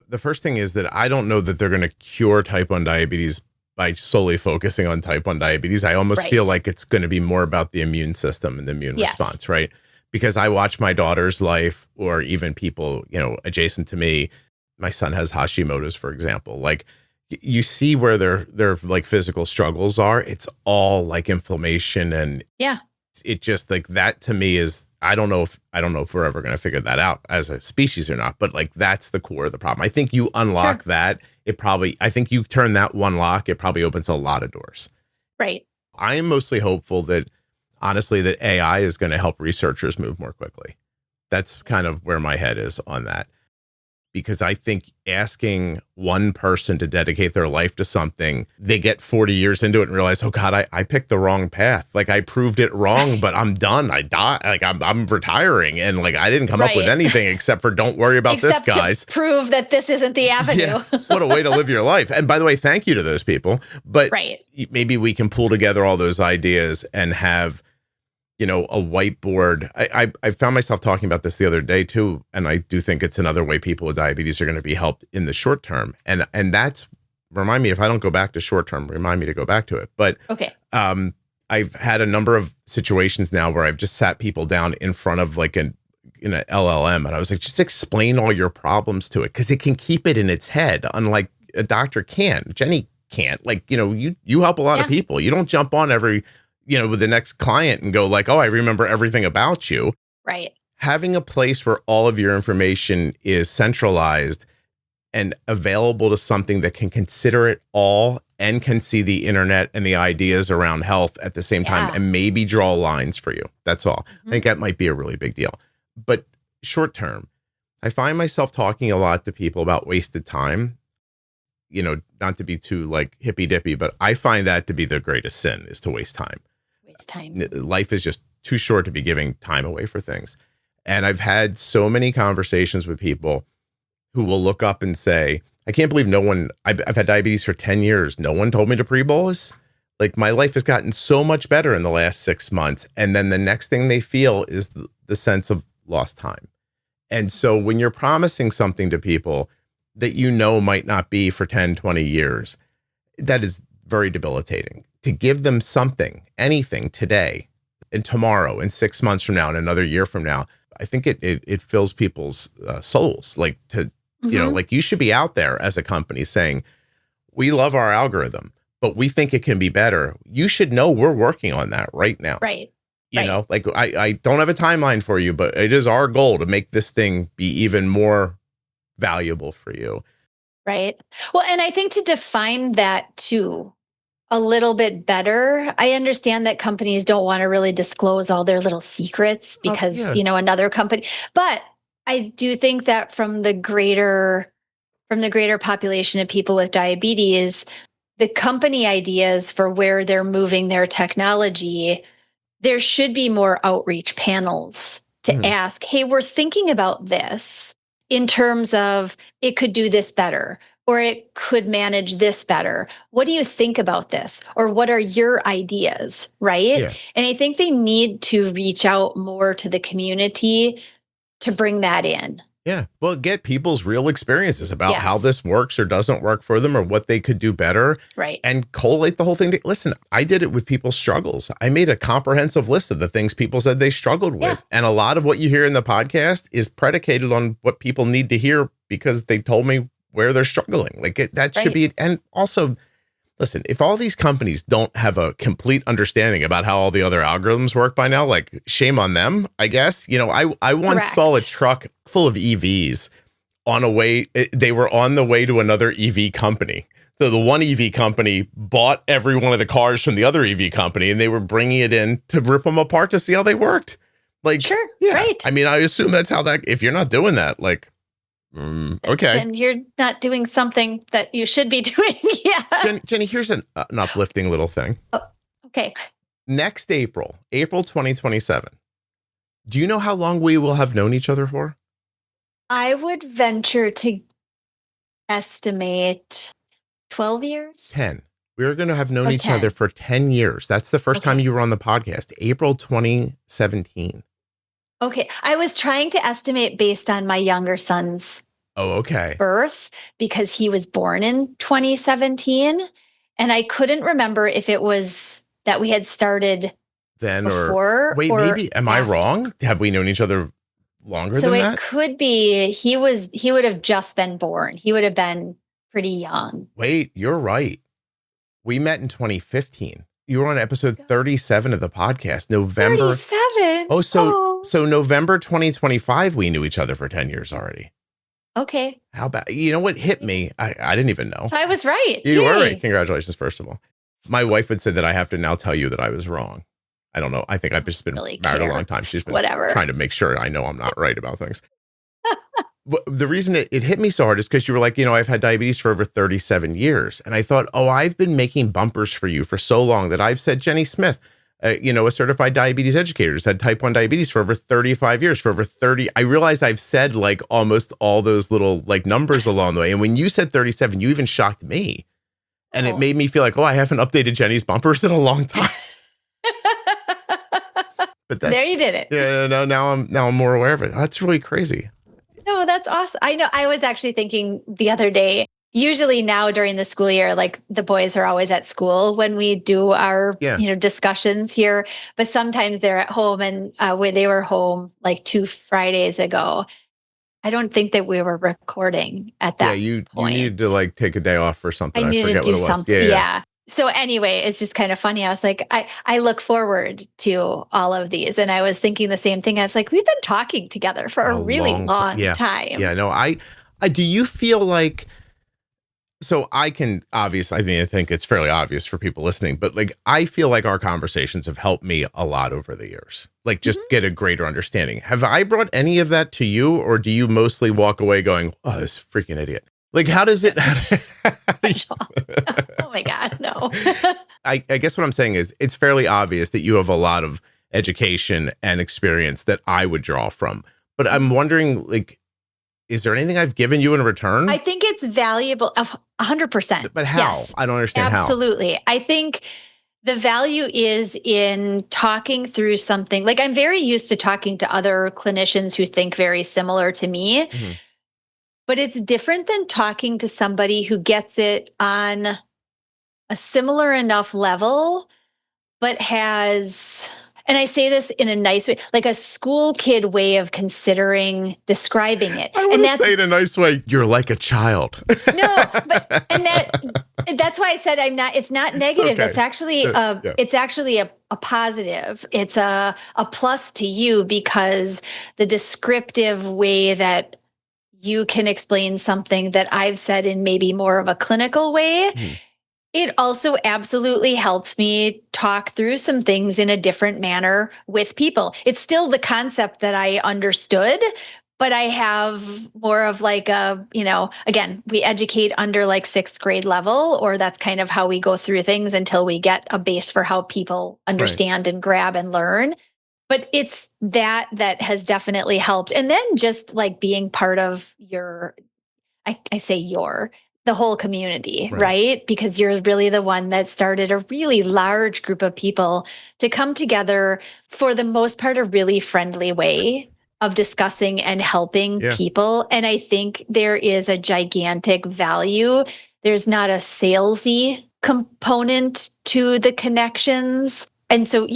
the first thing is that I don't know that they're going to cure type 1 diabetes by solely focusing on type 1 diabetes. I almost feel like it's going to be more about the immune system and the immune response, right? Because I watch my daughter's life, or even people, adjacent to me. My son has Hashimoto's, for example. Like, you see where their like physical struggles are. It's all like inflammation, and it just like that to me is, I don't know if we're ever going to figure that out as a species or not, but like that's the core of the problem. I think you unlock that, I think you turn that one lock, it probably opens a lot of doors. Right. I am mostly hopeful that, honestly, that AI is going to help researchers move more quickly. That's kind of where my head is on that. Because I think asking one person to dedicate their life to something, they get 40 years into it and realize, oh God, I picked the wrong path. Like, I proved it wrong, but I'm done. I die. Like, I'm retiring, and like I didn't come up with anything except for don't worry about this, guys. To prove that this isn't the avenue. What a way to live your life. And by the way, thank you to those people. But maybe we can pull together all those ideas and have, a whiteboard. I found myself talking about this the other day too, and I do think it's another way people with diabetes are going to be helped in the short term. And that's, remind me, if I don't go back to short term, remind me to go back to it. But I've had a number of situations now where I've just sat people down in front of like in an LLM, and I was like, just explain all your problems to it, because it can keep it in its head, unlike a doctor can. Jenny can't. Like, you help a lot of people. You don't jump on every with the next client and go like, oh, I remember everything about you. Right. Having a place where all of your information is centralized and available to something that can consider it all and can see the internet and the ideas around health at the same time and maybe draw lines for you. That's all. I think that might be a really big deal. But short term, I find myself talking a lot to people about wasted time. Not to be too like hippy dippy, but I find that to be the greatest sin, is to waste time. Life is just too short to be giving time away for things. And I've had so many conversations with people who will look up and say, I can't believe I've had diabetes for 10 years. No one told me to pre-bolus. Like, my life has gotten so much better in the last 6 months. And then the next thing they feel is the sense of lost time. And so when you're promising something to people that might not be for 10, 20 years, that is very debilitating. To give them something, anything today and tomorrow and 6 months from now and another year from now, I think it fills people's souls. Like, like, you should be out there as a company saying, we love our algorithm, but we think it can be better. You should know we're working on that right now. Right. Like, I don't have a timeline for you, but it is our goal to make this thing be even more valuable for you. Right. Well, and I think to define that too a little bit better, I understand that companies don't want to really disclose all their little secrets because, another company, but I do think that from the greater population of people with diabetes, the company ideas for where they're moving their technology, there should be more outreach panels to ask, hey, we're thinking about this in terms of it could do this better, or it could manage this better. What do you think about this? Or what are your ideas, right? Yeah. And I think they need to reach out more to the community to bring that in. Yeah. Well, get people's real experiences about how this works or doesn't work for them or what they could do better. Right. And collate the whole thing. Listen, I did it with people's struggles. I made a comprehensive list of the things people said they struggled with. Yeah. And a lot of what you hear in the podcast is predicated on what people need to hear because they told me where they're struggling. Like that should be. And also, listen, if all these companies don't have a complete understanding about how all the other algorithms work by now, like shame on them, I guess. You know, I once saw a truck full of EVs they were on the way to another EV company. So the one EV company bought every one of the cars from the other EV company and they were bringing it in to rip them apart to see how they worked. Like, sure, right. I mean, I assume that's how if you're not doing that, like, okay. And you're not doing something that you should be doing. Yeah. Jenny, here's an uplifting little thing. Oh, okay. Next April 2027. Do you know how long we will have known each other for? I would venture to estimate 12 years. 10. We're going to have known each other for 10 years. That's the first time you were on the podcast, April 2017. Okay. I was trying to estimate based on my younger son's birth because he was born in 2017. And I couldn't remember if it was that we had started then before. Maybe. Am I wrong? Have we known each other longer than that? So it could be he would have just been born. He would have been pretty young. Wait, you're right. We met in 2015. You were on episode 37 of the podcast, November. 37? So November 2025, we knew each other for 10 years already. Okay. How about, you know what hit me? I didn't even know. So I was right. You were right. Congratulations, first of all. My wife had said that I have to now tell you that I was wrong. I don't know. I think I've just been married a long time. She's been trying to make sure I know I'm not right about things. The reason it hit me so hard is because you were like, you know, I've had diabetes for over 37 years. And I thought, I've been making bumpers for you for so long that I've said Jenny Smith, a certified diabetes educator, has had type 1 diabetes for over 35 years, for over 30. I realized I've said like almost all those little like numbers along the way. And when you said 37, you even shocked me. And it made me feel like, I haven't updated Jenny's bumpers in a long time. But there you did it. Yeah, no, now I'm more aware of it. That's really crazy. No, that's awesome. I know. I was actually thinking the other day, usually now during the school year, like the boys are always at school when we do our, discussions here, but sometimes they're at home and when they were home like 2 Fridays ago, I don't think that we were recording at that point. You needed to like take a day off for something. I needed to do something. Yeah. So anyway, it's just kind of funny. I was like, I look forward to all of these. And I was thinking the same thing. I was like, we've been talking together for a really long time. Yeah, no, I do you feel like, so I can obviously, I mean, I think it's fairly obvious for people listening, but like, I feel like our conversations have helped me a lot over the years, like just get a greater understanding. Have I brought any of that to you, or do you mostly walk away going, oh, this freaking idiot? Like, how does it? Oh my God, no. I guess what I'm saying is it's fairly obvious that you have a lot of education and experience that I would draw from. But I'm wondering, like, is there anything I've given you in return? I think it's valuable, 100%. But how? Yes, I don't understand how. Absolutely. I think the value is in talking through something. Like, I'm very used to talking to other clinicians who think very similar to me. Mm-hmm. But it's different than talking to somebody who gets it on a similar enough level, but has, and I say this in a nice way, like a school kid way of describing it. I want to say it in a nice way. You're like a child. No, but, and that's why I said it's not negative. It's actually, it's actually a positive. It's a plus to you because the descriptive way that you can explain something that I've said in maybe more of a clinical way. It also absolutely helps me talk through some things in a different manner with people. It's still the concept that I understood, but I have more of like a, again, we educate under like 6th grade level, or that's kind of how we go through things until we get a base for how people understand and grab and learn. But it's that has definitely helped. And then just like being part of I say the whole community, right? Because you're really the one that started a really large group of people to come together for the most part, a really friendly way of discussing and helping people. And I think there is a gigantic value. There's not a salesy component to the connections. And so,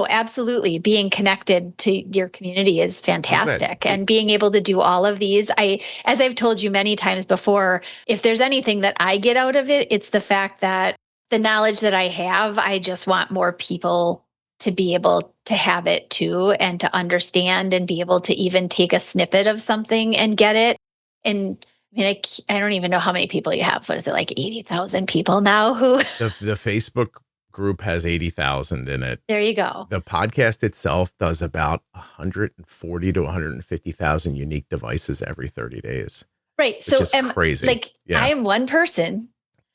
absolutely. Being connected to your community is fantastic. And being able to do all of these, as I've told you many times before, if there's anything that I get out of it, it's the fact that the knowledge that I have, I just want more people to be able to have it too, and to understand and be able to even take a snippet of something and get it. And I mean, I don't even know how many people you have. What is it, like 80,000 people now who the Facebook group has 80,000 in it. There you go. The podcast itself does about 140 to 150,000 unique devices every 30 days. Right. Which is crazy. I am one person.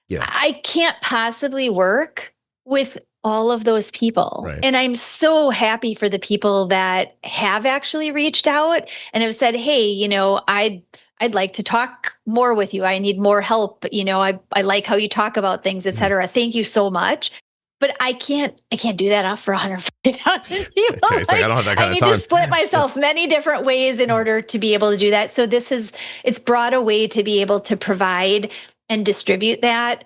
Yeah. I can't possibly work with all of those people. Right. And I'm so happy for the people that have actually reached out and have said, hey, I'd like to talk more with you. I need more help. I like how you talk about things, et cetera. Thank you so much. But I can't do that for 150,000 people. Okay, I don't have that kind of time. I need to split myself many different ways in order to be able to do that. So it's brought a way to be able to provide and distribute that.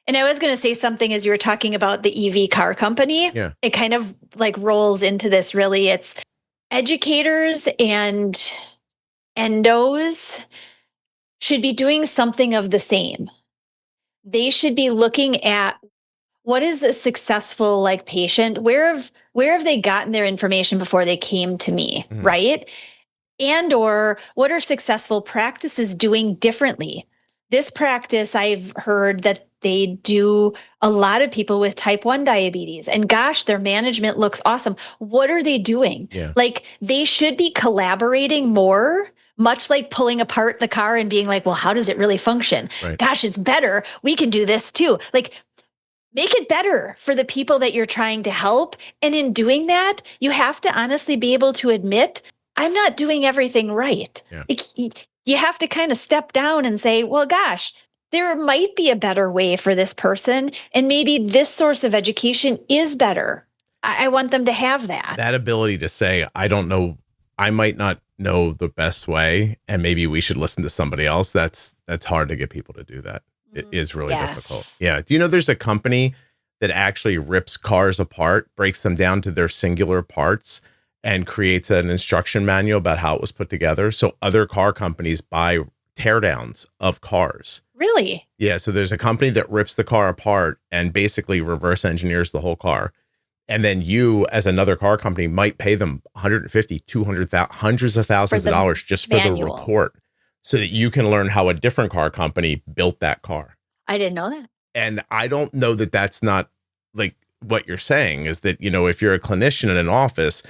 And I was going to say something as you were talking about the EV car company. Yeah. It kind of like rolls into this really. It's educators and endos should be doing something of the same. They should be looking at what is a successful like patient? Where have they gotten their information before they came to me, right? And or what are successful practices doing differently? This practice, I've heard that they do a lot of people with type 1 diabetes, and gosh, their management looks awesome. What are they doing? Yeah. Like they should be collaborating more, much like pulling apart the car and being like, well, how does it really function? Right. Gosh, it's better. We can do this too. Like, make it better for the people that you're trying to help. And in doing that, you have to honestly be able to admit, I'm not doing everything right. Yeah. You have to kind of step down and say, well, gosh, there might be a better way for this person. And maybe this source of education is better. I want them to have that. That ability to say, I don't know, I might not know the best way, and maybe we should listen to somebody else. That's hard to get people to do that. It is really difficult. Yeah. Do you know there's a company that actually rips cars apart, breaks them down to their singular parts, and creates an instruction manual about how it was put together? So other car companies buy teardowns of cars. Really? Yeah. So there's a company that rips the car apart and basically reverse engineers the whole car. And then you, as another car company, might pay them $150,000, $200,000, hundreds of thousands of dollars just for the report, so that you can learn how a different car company built that car. I didn't know that. And I don't know that that's not like what you're saying is that, if you're a clinician in an office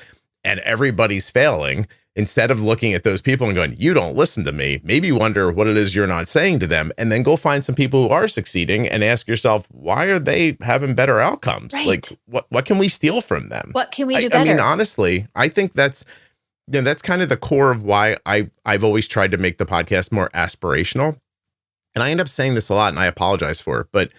and everybody's failing, instead of looking at those people and going, you don't listen to me, maybe wonder what it is you're not saying to them, and then go find some people who are succeeding and ask yourself, why are they having better outcomes? Right. Like what can we steal from them? What can we do better? I mean, honestly, I think that's kind of the core of why I've always tried to make the podcast more aspirational. And I end up saying this a lot, and I apologize for it. But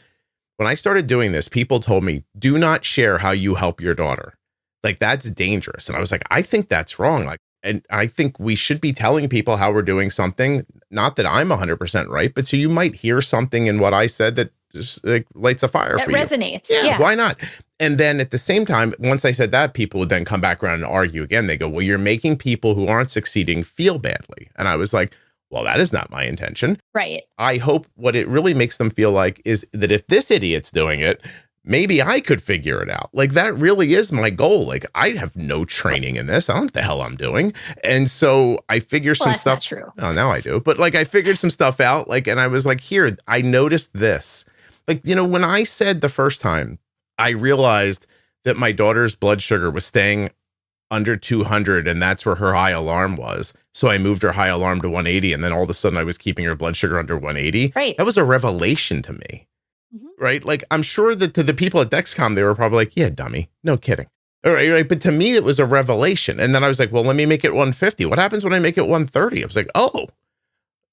when I started doing this, people told me, do not share how you help your daughter. Like, that's dangerous. And I was like, I think that's wrong. And I think we should be telling people how we're doing something. Not that I'm 100% right, but so you might hear something in what I said that just lights a fire for you. That resonates. Yeah, why not? And then at the same time, once I said that, people would then come back around and argue again. They go, well, you're making people who aren't succeeding feel badly. And I was like, well, that is not my intention. Right. I hope what it really makes them feel like is that if this idiot's doing it, maybe I could figure it out. Like, that really is my goal. Like, I have no training in this. I don't know what the hell I'm doing. And so I figured some stuff. Not true. Oh, now I do. But I figured some stuff out. And I was like, here, I noticed this. When I said the first time, I realized that my daughter's blood sugar was staying under 200, and that's where her high alarm was. So I moved her high alarm to 180, and then all of a sudden I was keeping her blood sugar under 180. Right. That was a revelation to me. Right? Like, I'm sure that to the people at Dexcom, they were probably like, yeah, dummy. No kidding. All right, right. But to me, it was a revelation. And then I was like, well, let me make it 150. What happens when I make it 130? I was like, oh,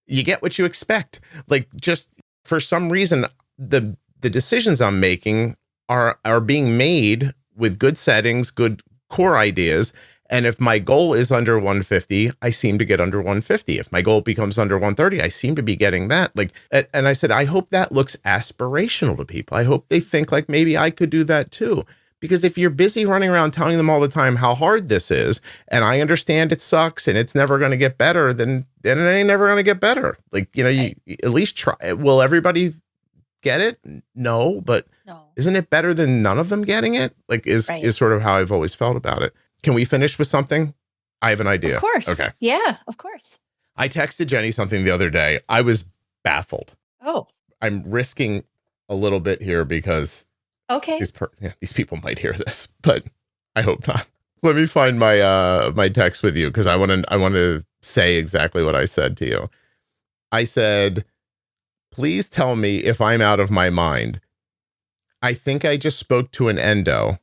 you get what you expect. Like, just for some reason, the decisions I'm making are being made with good settings, good core ideas. And if my goal is under 150, I seem to get under 150. If my goal becomes under 130, I seem to be getting that. Like, and I said, I hope that looks aspirational to people. I hope they think like maybe I could do that too. Because if you're busy running around telling them all the time how hard this is, and I understand it sucks and it's never going to get better, then it ain't never going to get better. Like, you at least try. Will everybody get it? No, but isn't it better than none of them getting it? Like, is sort of how I've always felt about it. Can we finish with something? I have an idea. Of course. Okay. Yeah, of course. I texted Jenny something the other day. I was baffled. Oh. I'm risking a little bit here because these people might hear this, but I hope not. Let me find my my text with you because I want to say exactly what I said to you. I said, please tell me if I'm out of my mind. I think I just spoke to an endo.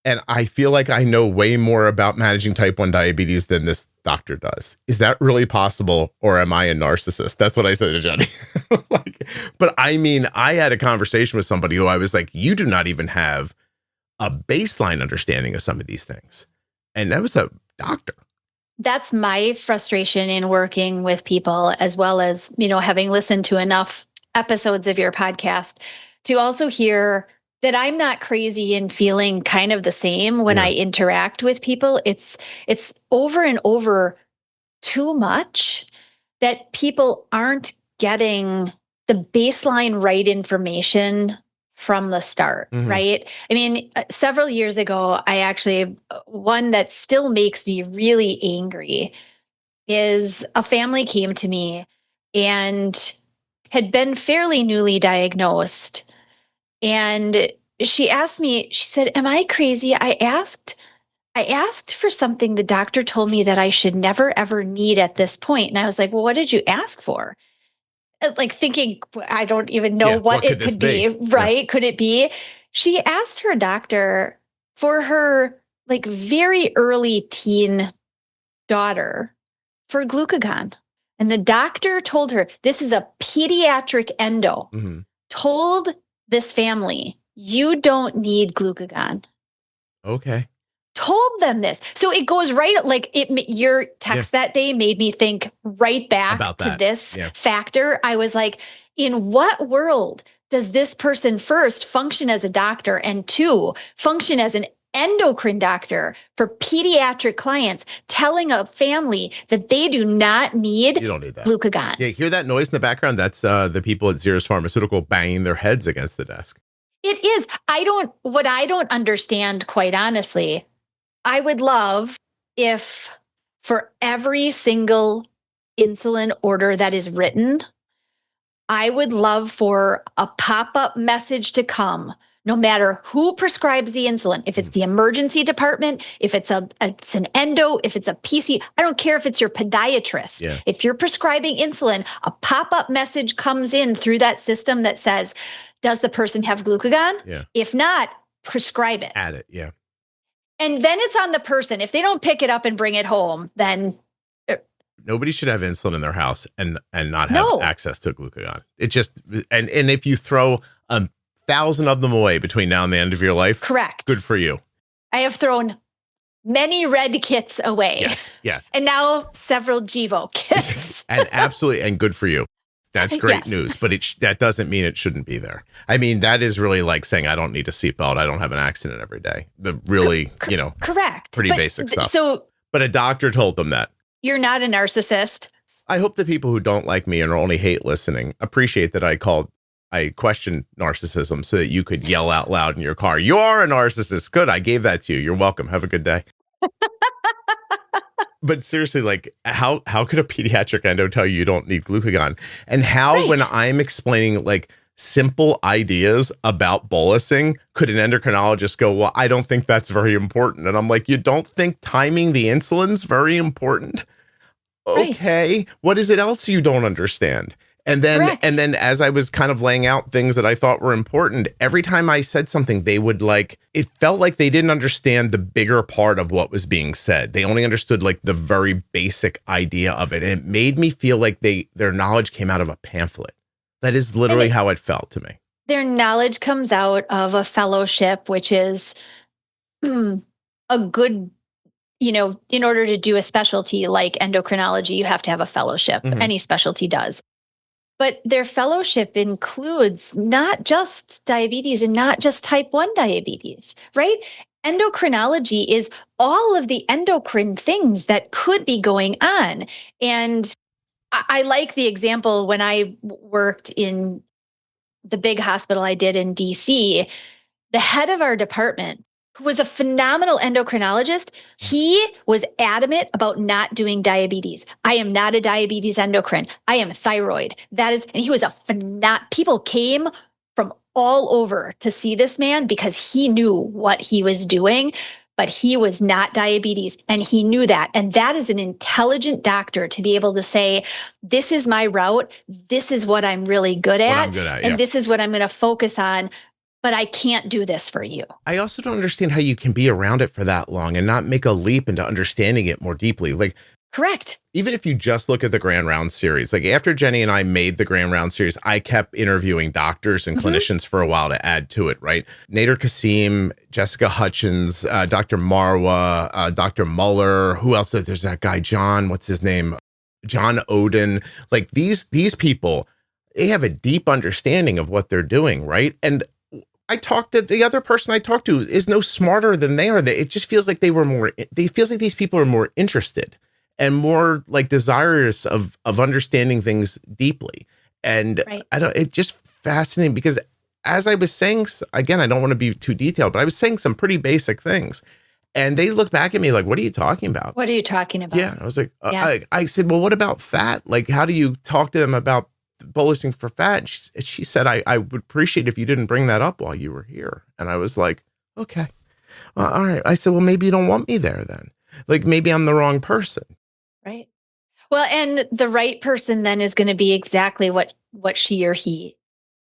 And I feel like I know way more about managing type 1 diabetes than this doctor does. Is that really possible? Or am I a narcissist? That's what I said to Jenny. But I mean, I had a conversation with somebody who I was like, you do not even have a baseline understanding of some of these things. And that was a doctor. That's my frustration in working with people, as well as, having listened to enough episodes of your podcast to also hear that I'm not crazy in feeling kind of the same when I interact with people. It's over and over too much that people aren't getting the baseline right information from the start, right? I mean, several years ago, one that still makes me really angry is a family came to me and had been fairly newly diagnosed. And she asked me, she said, am I crazy? I asked for something the doctor told me that I should never, ever need at this point. And I was like, well, what did you ask for? Like thinking, I don't even know what it could be, right? Yeah. Could it be? She asked her doctor for her like very early teen daughter for glucagon. And the doctor told her, this is a pediatric endo, told this family, you don't need glucagon. Okay. Told them this. So it goes right, like your text that day made me think right back to this factor. I was like, in what world does this person first function as a doctor and two, function as an endocrine doctor for pediatric clients, telling a family that they do not need you don't need that glucagon? Yeah, hear that noise in the background? That's the people at Xeris Pharmaceutical banging their heads against the desk. It is. What I don't understand, quite honestly, I would love if for every single insulin order that is written, I would love for a pop-up message to come, no matter who prescribes the insulin, if it's the emergency department, if it's an endo, if it's a PC, I don't care if it's your podiatrist. Yeah. If you're prescribing insulin, a pop-up message comes in through that system that says, does the person have glucagon? Yeah. If not, prescribe it. Add it, yeah. And then it's on the person. If they don't pick it up and bring it home, then nobody should have insulin in their house and not have access to glucagon. It just and if you throw 1,000 of them away between now and the end of your life, correct. Good for you. I have thrown many red kits away. Yes, yeah. And now several Gevo kits. And absolutely, and good for you. That's great news, but that doesn't mean it shouldn't be there. I mean, that is really like saying I don't need a seatbelt. I don't have an accident every day. The really, correct. Pretty basic stuff. So, but a doctor told them that. You're not a narcissist. I hope the people who don't like me and only hate listening appreciate that I question narcissism so that you could yell out loud in your car. You are a narcissist. Good. I gave that to you. You're welcome. Have a good day. But seriously, like how could a pediatric endo tell you don't need glucagon? And how, when I'm explaining like simple ideas about bolusing, could an endocrinologist go, well, I don't think that's very important. And I'm like, you don't think timing the insulin's very important? Right. okay, what is it else you don't understand? And then, Correct. and then as I was kind of laying out things that I thought were important, every time I said something, they would it felt like they didn't understand the bigger part of what was being said. They only understood like the very basic idea of it. And it made me feel like their knowledge came out of a pamphlet. That is literally how it felt to me. Their knowledge comes out of a fellowship, which is a good, in order to do a specialty like endocrinology, you have to have a fellowship. Mhm. Any specialty does. But their fellowship includes not just diabetes and not just type 1 diabetes, right? Endocrinology is all of the endocrine things that could be going on. And I like the example when I worked in the big hospital I did in DC, the head of our department, who was a phenomenal endocrinologist, he was adamant about not doing diabetes. I am not a diabetes endocrine. I am thyroid. And he was people came from all over to see this man because he knew what he was doing, but he was not diabetes. And he knew that. And that is an intelligent doctor to be able to say, this is my route. This is what I'm really good at. And this is what I'm going to focus on. But I can't do this for you. I also don't understand how you can be around it for that long and not make a leap into understanding it more deeply. Correct. Even if you just look at the Grand Round series, after Jenny and I made the Grand Round series, I kept interviewing doctors and clinicians for a while to add to it, right? Nader Kasim, Jessica Hutchins, Dr. Marwa, Dr. Muller, who else? There's that guy, John, what's his name? John Oden. These people, they have a deep understanding of what they're doing, right? And the other person I talked to is no smarter than they are. It just feels like these people are more interested and more desirous of understanding things deeply. And right. It's just fascinating because as I was saying, again, I don't want to be too detailed, but I was saying some pretty basic things. And they looked back at me like, what are you talking about? What are you talking about? Yeah. I was like, I said, well, what about fat? How do you talk to them about bolusing for fat? She said, I would appreciate if you didn't bring that up while you were here. And I was like, okay, well, all right. I said, well, maybe you don't want me there then. Maybe I'm the wrong person. Right. Well, and the right person then is going to be exactly what she or he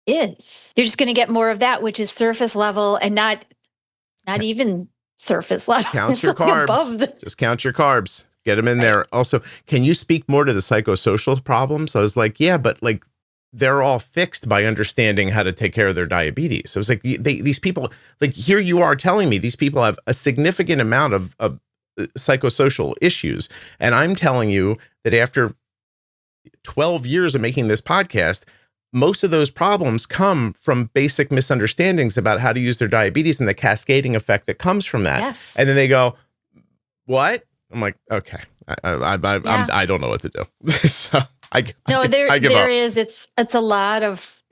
is. You're just going to get more of that, which is surface level and not even surface level. Count your carbs. Just count your carbs. Get them in there. Also, can you speak more to the psychosocial problems? I was like, yeah, but they're all fixed by understanding how to take care of their diabetes. So it was like these people, here you are telling me these people have a significant amount of psychosocial issues. And I'm telling you that after 12 years of making this podcast, most of those problems come from basic misunderstandings about how to use their diabetes and the cascading effect that comes from that. Yes. And then they go, what? I'm like, okay, I don't know what to do. So I give up.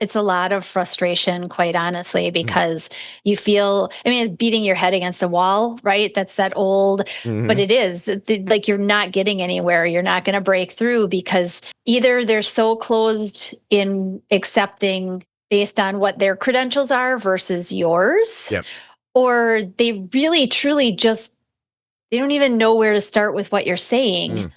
It's a lot of frustration, quite honestly, because you feel, it's beating your head against the wall, right? That's that old, but it is you're not getting anywhere. You're not going to break through because either they're so closed in accepting based on what their credentials are versus yours, or they really, truly they don't even know where to start with what you're saying.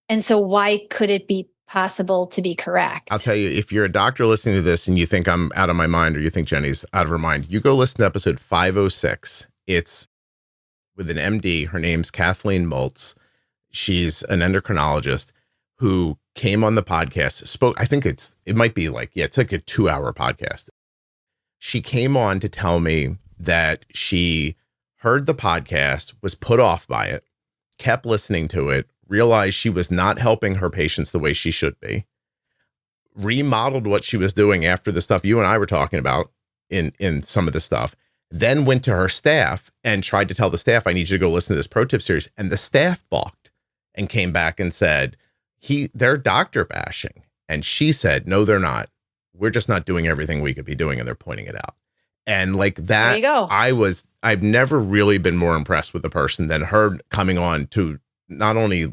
And so why could it be possible to be correct? I'll tell you, if you're a doctor listening to this and you think I'm out of my mind or you think Jenny's out of her mind, you go listen to episode 506. It's with an MD. Her name's Kathleen Moltz. She's an endocrinologist who came on the podcast, spoke. I think it might be it's like a 2-hour podcast. She came on to tell me that she heard the podcast, was put off by it, kept listening to it, realized she was not helping her patients the way she should be, remodeled what she was doing after the stuff you and I were talking about in some of the stuff, then went to her staff and tried to tell the staff, I need you to go listen to this pro tip series. And the staff balked and came back and said, they're doctor bashing. And she said, no, they're not. We're just not doing everything we could be doing. And they're pointing it out. And that, there you go. I've never really been more impressed with a person than her coming on to not only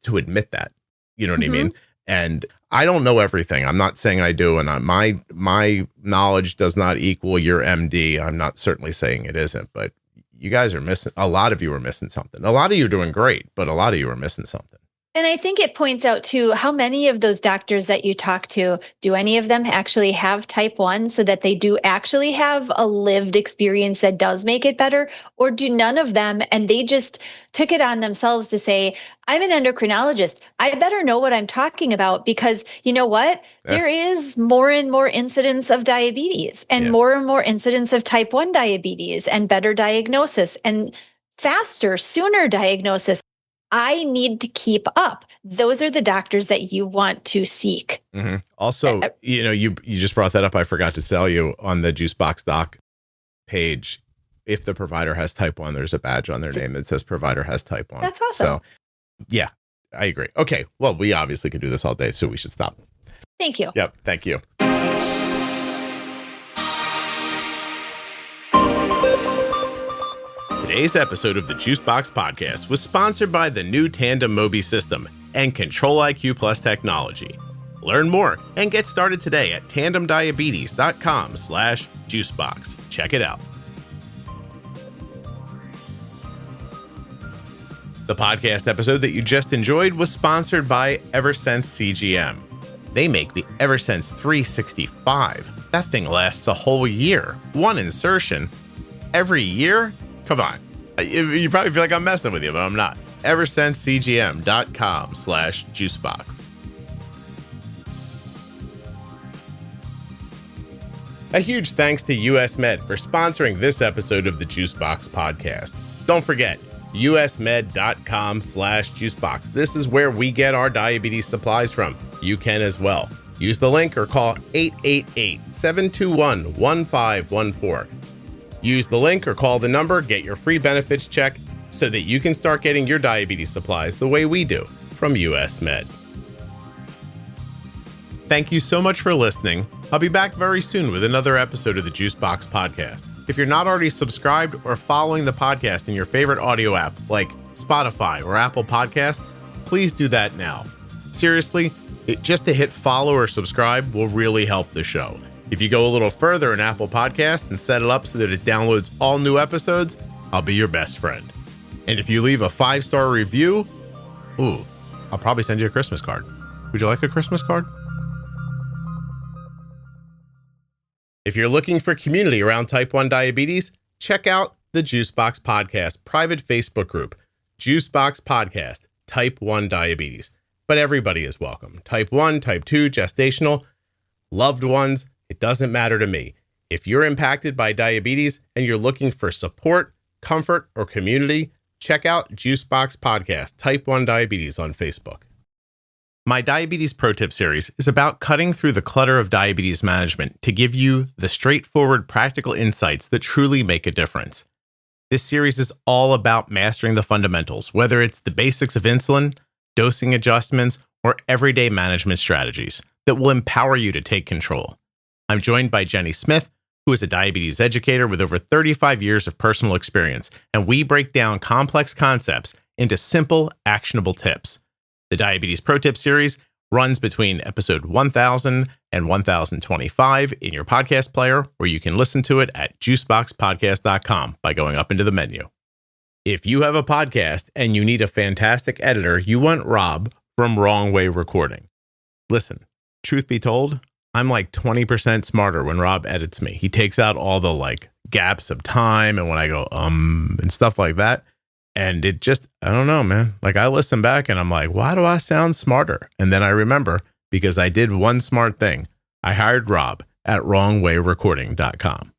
to admit that, you know what I mean? And I don't know everything. I'm not saying I do. And my knowledge does not equal your MD. I'm not certainly saying it isn't, but you guys are missing, a lot of you are missing something. A lot of you are doing great, but a lot of you are missing something. And I think it points out too, how many of those doctors that you talk to, do any of them actually have type 1 so that they do actually have a lived experience that does make it better? Or do none of them, and they just took it on themselves to say, I'm an endocrinologist. I better know what I'm talking about, because you know what? There is more and more incidence of diabetes and more incidence of type 1 diabetes, and better diagnosis and faster, sooner diagnosis. I need to keep up. Those are the doctors that you want to seek. Mm-hmm. Also, you just brought that up. I forgot to tell you, on the Juicebox Doc page, if the provider has type 1, there's a badge on their name that says provider has type 1. That's awesome. So, yeah, I agree. Okay, well, we obviously could do this all day, so we should stop. Thank you. Yep, thank you. Today's episode of the Juicebox Podcast was sponsored by the new Tandem Mobi system and Control-IQ Plus technology. Learn more and get started today at tandemdiabetes.com/juicebox. Check it out. The podcast episode that you just enjoyed was sponsored by Eversense CGM. They make the Eversense 365. That thing lasts a whole year. One insertion every year? Come on. You probably feel like I'm messing with you, but I'm not. EversenseCGM.com/juicebox. A huge thanks to US Med for sponsoring this episode of the Juicebox Podcast. Don't forget, usmed.com/juicebox. This is where we get our diabetes supplies from. You can as well. Use the link or call 888-721-1514. Use the link or call the number, get your free benefits check so that you can start getting your diabetes supplies the way we do from US Med. Thank you so much for listening. I'll be back very soon with another episode of the Juicebox Podcast. If you're not already subscribed or following the podcast in your favorite audio app like Spotify or Apple Podcasts, please do that now. Seriously, just to hit follow or subscribe will really help the show. If you go a little further in Apple Podcasts and set it up so that it downloads all new episodes, I'll be your best friend. And if you leave a 5-star review, I'll probably send you a Christmas card. Would you like a Christmas card? If you're looking for community around type 1 diabetes, check out the Juicebox Podcast private Facebook group, Juicebox Podcast, type 1 diabetes. But everybody is welcome. Type 1, type 2, gestational, loved ones, it doesn't matter to me. If you're impacted by diabetes and you're looking for support, comfort, or community, check out Juicebox Podcast, Type 1 Diabetes on Facebook. My Diabetes Pro Tip series is about cutting through the clutter of diabetes management to give you the straightforward, practical insights that truly make a difference. This series is all about mastering the fundamentals, whether it's the basics of insulin, dosing adjustments, or everyday management strategies that will empower you to take control. I'm joined by Jenny Smith, who is a diabetes educator with over 35 years of personal experience, and we break down complex concepts into simple, actionable tips. The Diabetes Pro Tip series runs between episode 1000 and 1025 in your podcast player, where you can listen to it at juiceboxpodcast.com by going up into the menu. If you have a podcast and you need a fantastic editor, you want Rob from Wrong Way Recording. Listen, truth be told, I'm like 20% smarter when Rob edits me. He takes out all the gaps of time and when I go, and stuff like that. And it just, I don't know, man. I listen back and I'm like, why do I sound smarter? And then I remember, because I did one smart thing. I hired Rob at wrongwayrecording.com.